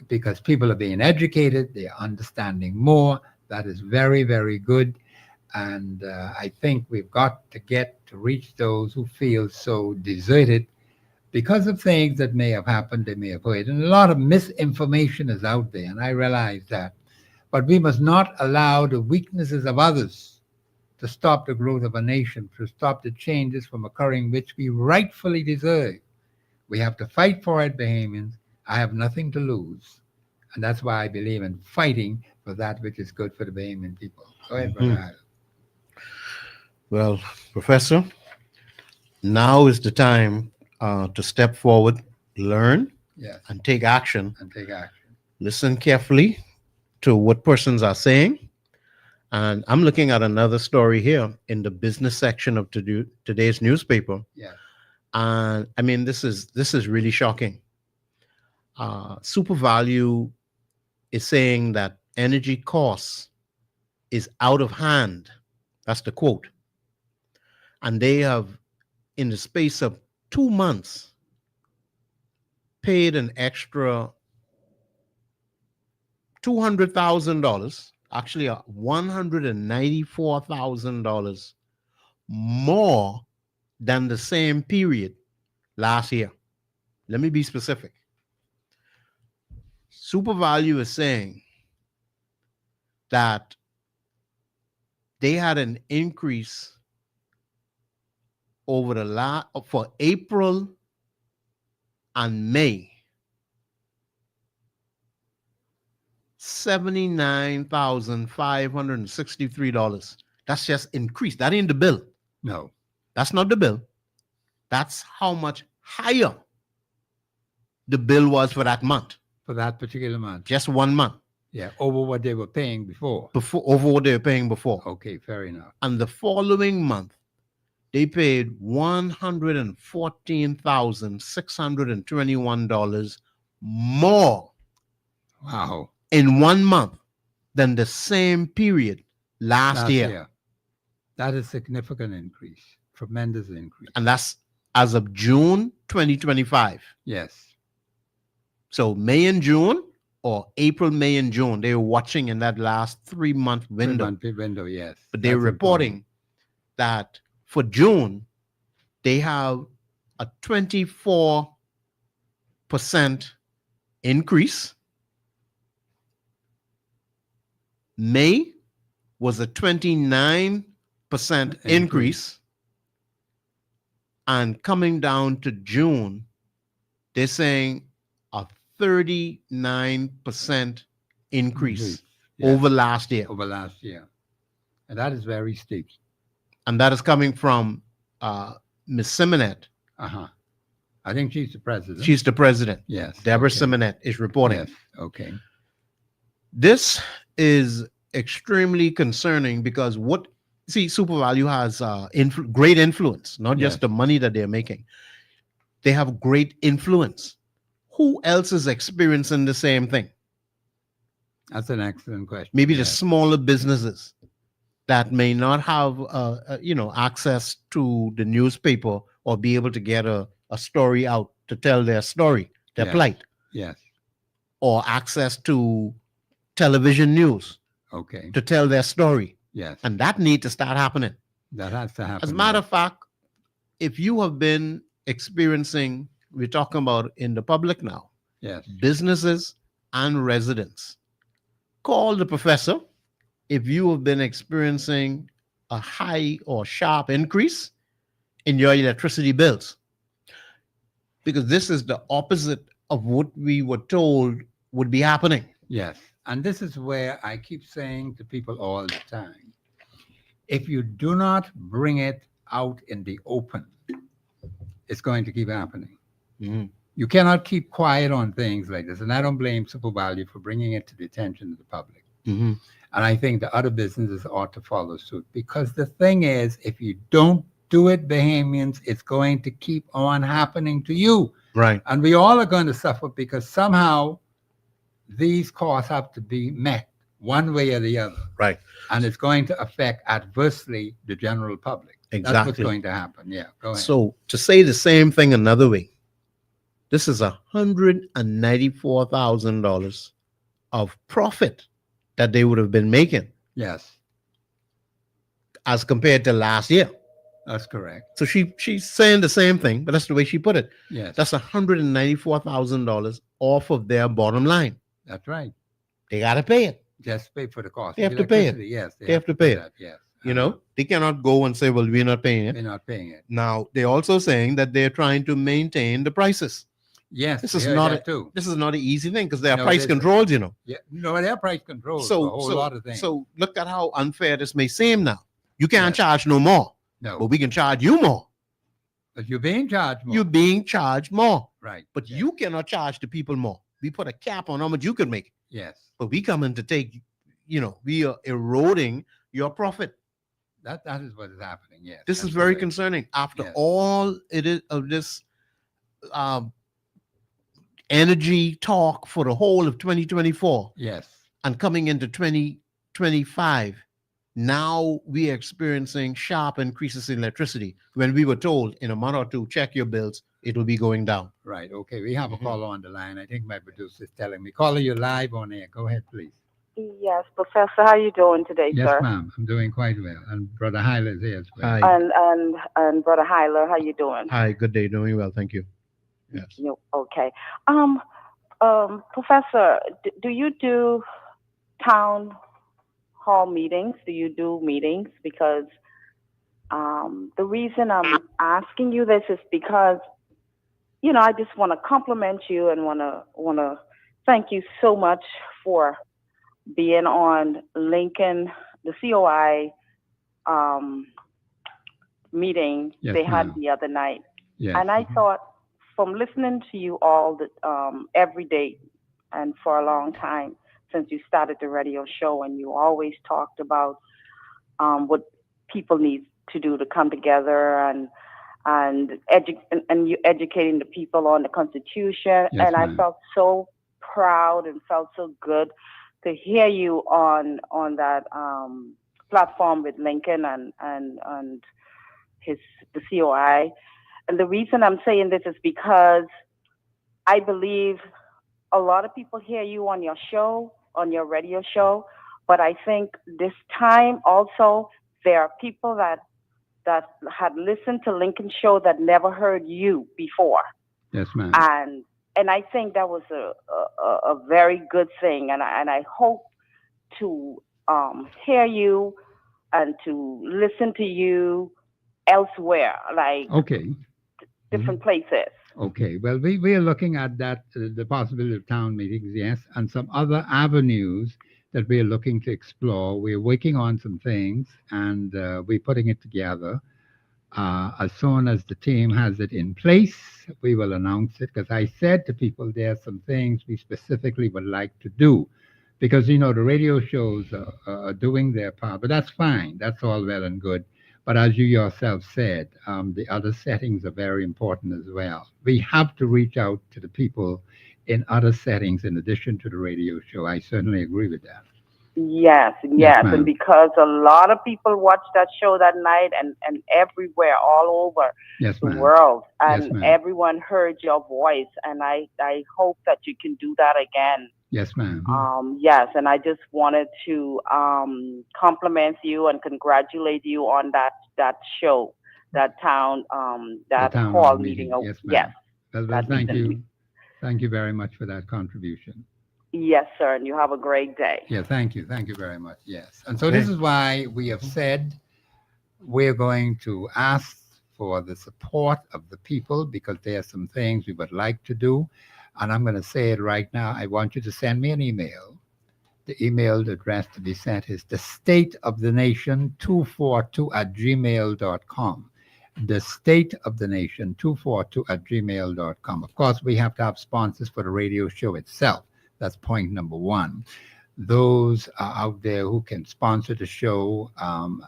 Because people are being educated, they are understanding more. That is very, very good. And I think we've got to get to reach those who feel so deserted because of things that may have happened, they may have heard. And a lot of misinformation is out there, and I realize that. But we must not allow the weaknesses of others to stop the growth of a nation, to stop the changes from occurring which we rightfully deserve. We have to fight for it, Bahamians. I have nothing to lose. And that's why I believe in fighting for that which is good for the Bahamian people. Go ahead, Brother Hyde. Well, Professor, now is the time to step forward, learn, Yes, and take action. and take action. Listen carefully to what persons are saying. And I'm looking at another story here in the business section of today's newspaper. Yes, And I mean, this is really shocking. Super Value is saying that energy costs is out of hand. That's the quote. And they have, in the space of 2 months, paid an extra $200,000, actually $194,000 more than the same period last year. Let me be specific. Super Value is saying that they had an increase over for April and May, $79,563. That's just increased. That ain't the bill. no, That's not the bill. That's how much higher the bill was for that month. for that particular month. Just 1 month. Yeah, over what they were paying before. Over what they were paying before. Okay, fair enough. And the following month, they paid $114,621 more Wow. in 1 month than the same period last year. That is significant increase, tremendous increase. And that's as of June 2025. Yes, So May and June, or April, May, and June, they were watching in that last 3-month window. 3-month window, yes. But they're That's reporting that for June, they have a 24% increase. May was a 29% increase. And coming down to June, they're saying a 39% increase Yes. over last year. over last year. And that is very steep. And that is coming from Ms. Simonet. Uh-huh. I think she's the president. She's the president. yes. Deborah okay. Simonet is reporting. Yes. Okay. This is extremely concerning because Super Value has great influence, not just Yes. the money that they're making. They have great influence. Who else is experiencing the same thing? That's an excellent question. Maybe the Yes. smaller businesses that may not have, access to the newspaper or be able to get a story out to tell their story, their Yes. plight, Yes. or access to television news Okay. to tell their story. Yes. And that need to start happening. That has to happen. As a matter of fact, if you have been experiencing, we're talking about in the public now, Yes. businesses, and residents. Call the professor if you have been experiencing a high or sharp increase in your electricity bills, because this is the opposite of what we were told would be happening. Yes. And this is where I keep saying to people all the time, if you do not bring it out in the open, it's going to keep happening. Mhm. You cannot keep quiet on things like this. And I don't blame Super Value for bringing it to the attention of the public. Mhm. And I think the other businesses ought to follow suit, because the thing is, if you don't do it, Bahamians, it's going to keep on happening to you. Right. And we all are going to suffer, because somehow these costs have to be met one way or the other. Right. And it's going to affect adversely the general public. That's what's Exactly. going to happen. Yeah, go ahead. So to say the same thing another way, this is $194,000 of profit that they would have been making Yes, as compared to last year. that's correct. So she's saying the same thing, but that's the way she put it. Yes, That's $194,000 off of their bottom line. that's right. They got to pay it. Just pay for the cost. They of have to pay it. electricity. Yes, They have to pay it. that. Yes, You know, they cannot go and say, well, we're not paying it. they're not paying it. Now, they're also saying that they're trying to maintain the prices. Yes, This we is heard not that too. This is not an easy thing because there are No, it price isn't. controls, you know. Yeah, no, they're price controls for a whole lot of things. So look at how unfair this may seem now. You can't Yes. charge no more, no, but we can charge you more. but you're being charged more. You're being charged more, right, but yes. you cannot charge the people more. We put a cap on how much you could make, Yes, but we come in to take, we are eroding your profit. that is what is happening. Yes, This is that's very correct. concerning. After Yes. all it is of this um, energy talk for the whole of 2024 Yes, and coming into 2025, now we are experiencing sharp increases in electricity when we were told in a month or two, check your bills, it will be going down. right. Okay, we have a Mhm. caller on the line. I think my producer is telling me. Caller, you're live on air. Go ahead, please. Yes, Professor, how you doing today, Yes, sir? ma'am. I'm doing quite well. And Brother Hyler is here as well. Hi. And Brother Hyler, how you doing? Hi, good day. Doing well. Thank you. Yes. You okay? Professor, do you do town hall meetings? Do you do meetings? Because the reason I'm asking you this is because I just want to compliment you and want to thank you so much for being on Lincoln, the COI meeting Yes, they had ma'am. the other night. Yes. And I thought, from listening to you all every day and for a long time since you started the radio show, and you always talked about what people need to do to come together and you educating the people on the Constitution. Yes, And I ma'am. felt so proud and felt so good to hear you on that platform with Lincoln and the COI. And the reason I'm saying this is because I believe a lot of people hear you on your show, on your radio show, but I think this time also there are people that had listened to Lincoln's show that never heard you before. Yes, ma'am. And I think that was a very good thing, and I hope to hear you and to listen to you elsewhere, like Okay. different places. Okay. Well, we are looking at that, the possibility of town meetings, yes, and some other avenues that we are looking to explore. We're working on some things, and we're putting it together. As soon as the team has it in place, we will announce it, because I said to people there are some things we specifically would like to do, because the radio shows are doing their part, but that's fine. That's all well and good. But as you yourself said, the other settings are very important as well. We have to reach out to the people in other settings in addition to the radio show. I certainly agree with that. Yes, ma'am. and because a lot of people watched that show that night, and everywhere, all over Yes, the ma'am. world, Yes, and ma'am. everyone heard your voice, and I hope that you can do that again. Yes, ma'am. Yes, and I just wanted to compliment you and congratulate you on that show, that town The town hall meeting. Yes, ma'am. Yes, Well, that thank you. recently. Thank you very much for that contribution. Yes, sir. And you have a great day. Yeah, thank you. Thank you very much. Yes. And so this is why we have said we're going to ask for the support of the people because there are some things we would like to do. And I'm going to say it right now. I want you to send me an email. The email address to be sent is the state of the nation 242@gmail.com. The state of the nation 242@gmail.com. Of course, we have to have sponsors for the radio show itself. That's point number one. Those are out there who can sponsor the show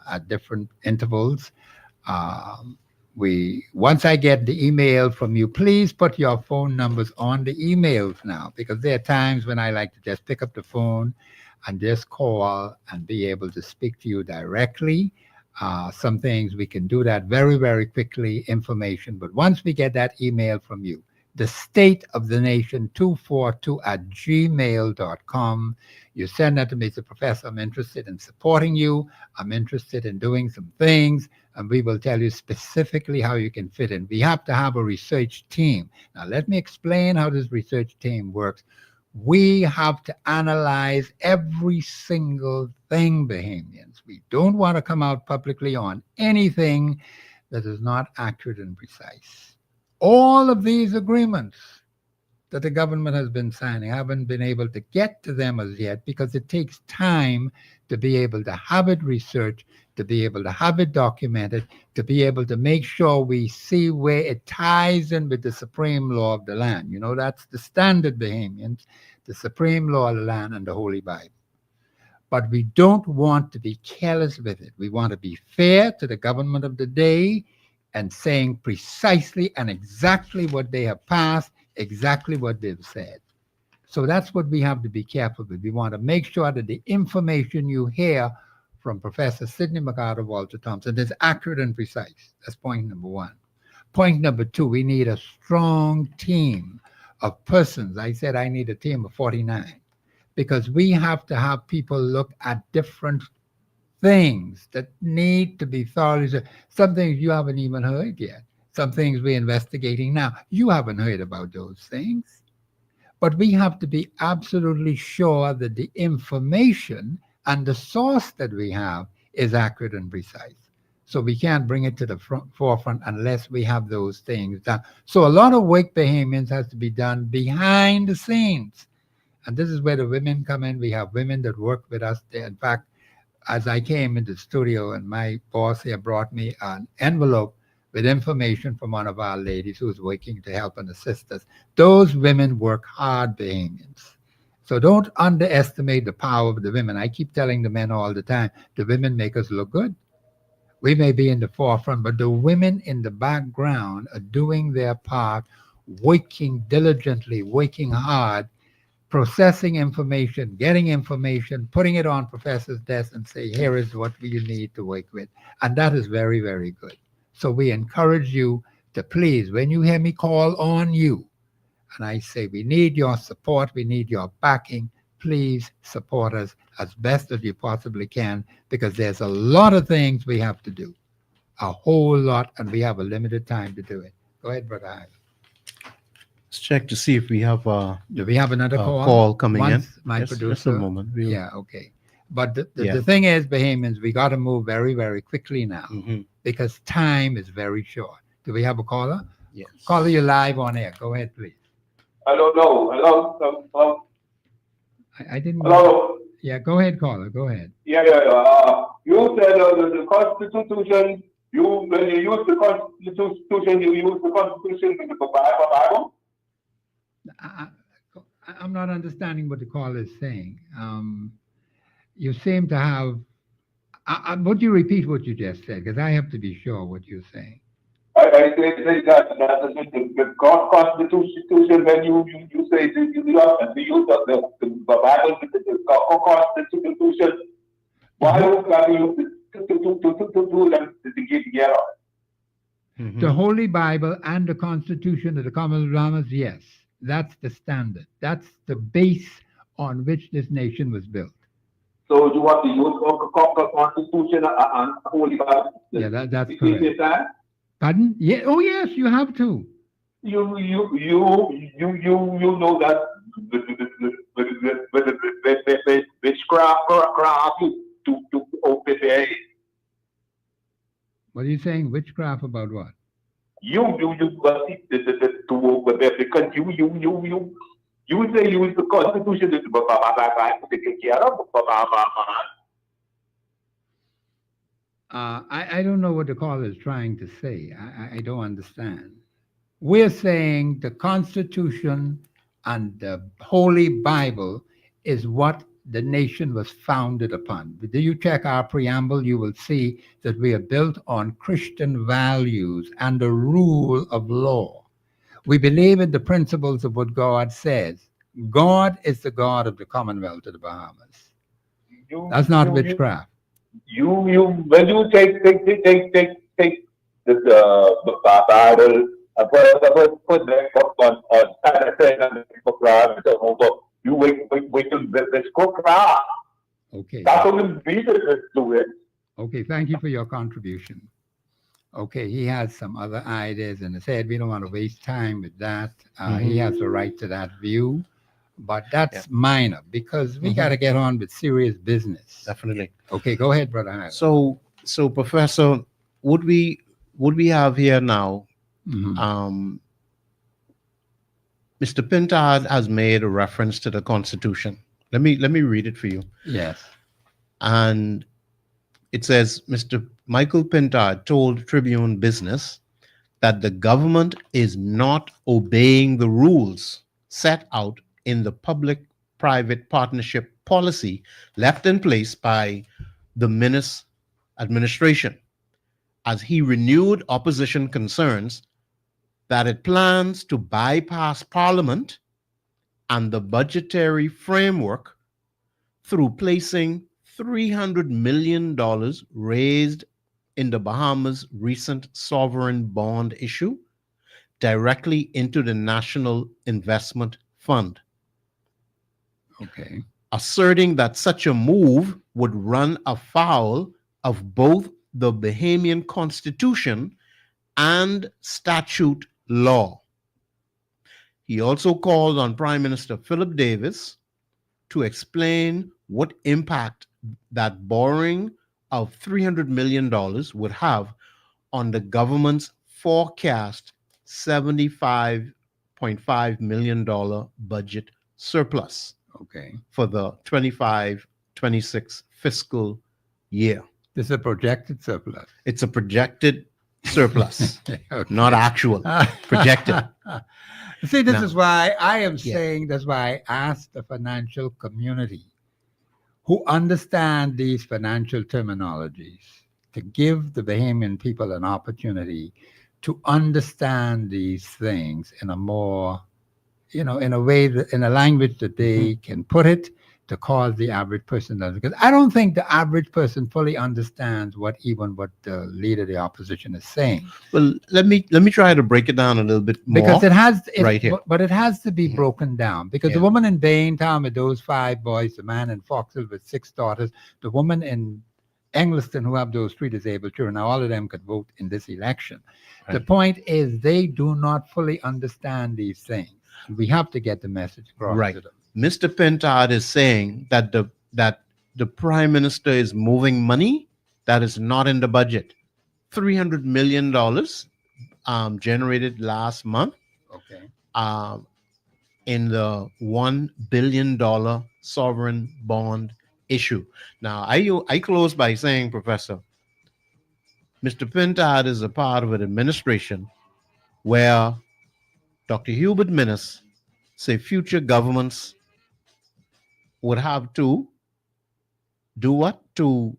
at different intervals. Once I get the email from you, please put your phone numbers on the emails now, because there are times when I like to just pick up the phone and just call and be able to speak to you directly. Some things we can do that very, very quickly, information. But once we get that email from you, the state of the nation 242@gmail.com. You send that to me. Say, Professor, I'm interested in supporting you. I'm interested in doing some things, and we will tell you specifically how you can fit in. We have to have a research team. Now, let me explain how this research team works. We have to analyze every single thing, Bahamians. We don't want to come out publicly on anything that is not accurate and precise. All of these agreements that the government has been signing, I haven't been able to get to them as yet because it takes time to be able to have it researched, to be able to have it documented, to be able to make sure we see where it ties in with the supreme law of the land. You know, that's the standard, Bahamians, the supreme law of the land and the Holy Bible. But we don't want to be careless with it. We want to be fair to the government of the day and saying precisely and exactly what they have passed, exactly what they've said. So that's what we have to be careful with. We want to make sure that the information you hear from Professor Sidney MacArthur Walter Thompson is accurate and precise. That's point number one. Point number two, we need a strong team of persons. I said I need a team of 49 because we have to have people look at different things that need to be thoroughly. Some things you haven't even heard yet. Some things we're investigating now. You haven't heard about those things. But we have to be absolutely sure that the information and the source that we have is accurate and precise. So we can't bring it to the forefront unless we have those things done. So a lot of work, Bahamians, has to be done behind the scenes. And this is where the women come in. We have women that work with us there. In fact, as I came into the studio and my boss here brought me an envelope with information from one of our ladies who's working to help and assist us. Those women work hard, Bahamians. So don't underestimate the power of the women. I keep telling the men all the time, the women make us look good. We may be in the forefront, but the women in the background are doing their part, working diligently, working hard, processing information, getting information, putting it on professor's desk and say, here is what you need to work with. And that is very, very good. So we encourage you to please, when you hear me call on you, and I say, we need your support, we need your backing, please support us as best as you possibly can, because there's a lot of things we have to do, a whole lot, and we have a limited time to do it. Go ahead, Brother Ivan. Let's check to see if we have Do we have another call coming in. My Just producer. a moment. Yeah, okay. But the Yeah. thing is, Bahamians, we got to move very, very quickly now Mhm. because time is very short. Do we have a caller? Yes. Caller, you're live on air. Go ahead, please. I don't know. Hello? I didn't. Hello? Yeah, go ahead, caller. Go ahead. Yeah. You said the Constitution, when you use the Constitution, you use the Constitution with the Bible? I'm not understanding what the caller is saying. You seem to have. Would you repeat what you just said? Because I have to be sure what you're saying. I say that the Constitution, when you say you have to use the Bible, the Constitution, why you got to use to do them to get together? Mhm. The Holy Bible and the Constitution of the Commonwealth of Bahamas, yes, that's the standard. That's the base on which this nation was built. So you want to use the Constitution and Holy Bible? Yeah, that's correct. Pardon? Yeah. Oh, yes, you have to. you know that witchcraft to open their eyes. What are you saying? Witchcraft about what? You but to open there because you say use the constitution to take care of. I don't know what the caller is trying to say. I don't understand. We're saying the Constitution and the Holy Bible is what the nation was founded upon. Do you check our preamble? You will see that we are built on Christian values and the rule of law. We believe in the principles of what God says. God is the God of the Commonwealth of the Bahamas. That's not witchcraft. You when you take the Bible and put that book on you wait till this cook. Okay. That's what we do it. Okay, thank you for your contribution. Okay, he has some other ideas in his head. We don't want to waste time with that. He has the right to that view, but that's minor because we got to get on with serious business. Definitely. Okay, go ahead, brother. Hyde. So Professor, would we have here now? Mhm. Mr. Pintard has made a reference to the Constitution. Let me read it for you. Yes. And it says, Mr. Michael Pintard told Tribune Business that the government is not obeying the rules set out in the public-private partnership policy left in place by the Minnis administration, as he renewed opposition concerns that it plans to bypass Parliament and the budgetary framework through placing $300 million raised in the Bahamas' recent sovereign bond issue directly into the National Investment Fund, Okay. asserting that such a move would run afoul of both the Bahamian Constitution and statute law. He also called on Prime Minister Philip Davis to explain what impact that borrowing of $300 million would have on the government's forecast $75.5 million budget surplus Okay. for the 25-26 fiscal year. This is a projected surplus. It's a projected surplus, Okay. not actual, projected. See, this Now- is why I am saying, that's why I asked the financial community who understand these financial terminologies to give the Bahamian people an opportunity to understand these things in a more, in a way, that, in a language that they can put it to cause the average person to understand. Because I don't think the average person fully understands what the leader of the opposition is saying. Well, let me try to break it down a little bit more. Because it has, right here. but it has to be broken down. Because the Yeah. woman in Baintown with those 5 boys, the man in Foxhill with 6 daughters, the woman in Engliston who have those 3 disabled children, now all of them could vote in this election. The Right. point is they do not fully understand these things. We have to get the message across Right. to them. Mr. Pintard is saying that the Prime Minister is moving money that is not in the budget. $300 million generated last month Okay. in the $1 billion sovereign bond issue. Now, I close by saying, Professor, Mr. Pintard is a part of an administration where Dr. Hubert Minnis say future governments would have to do what? To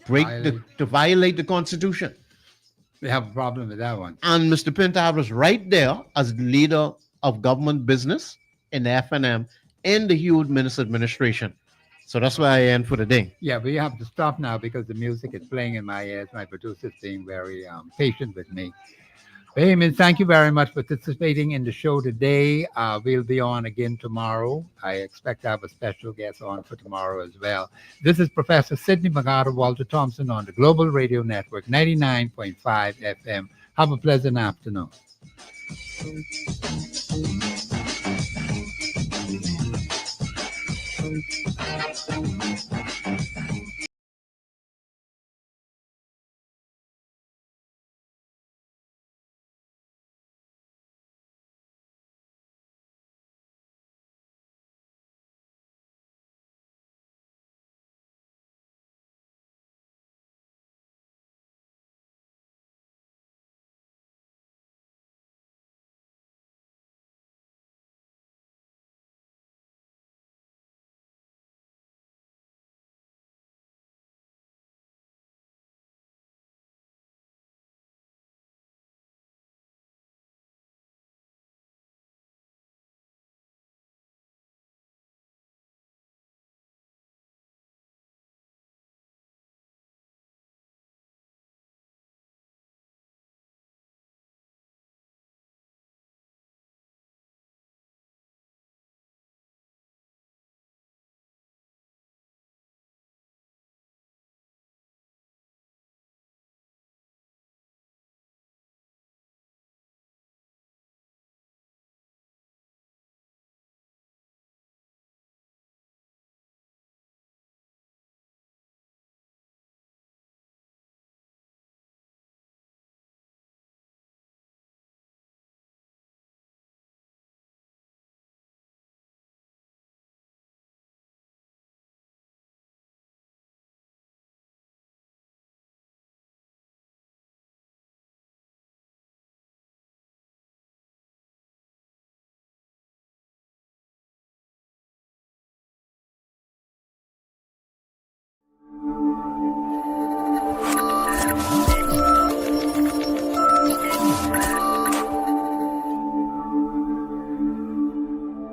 violate the Constitution. We have a problem with that one. And Mr. Pintard was right there as the leader of government business in the FNM in the Hugh Minnis administration. So that's why I end for the day. Yeah, we have to stop now because the music is playing in my ears. My producer is being very patient with me. Bahamians, thank you very much for participating in the show today. We'll be on again tomorrow. I expect to have a special guest on for tomorrow as well. This is Professor Sidney McGarter, Walter Thompson on the Global Radio Network, 99.5 FM. Have a pleasant afternoon.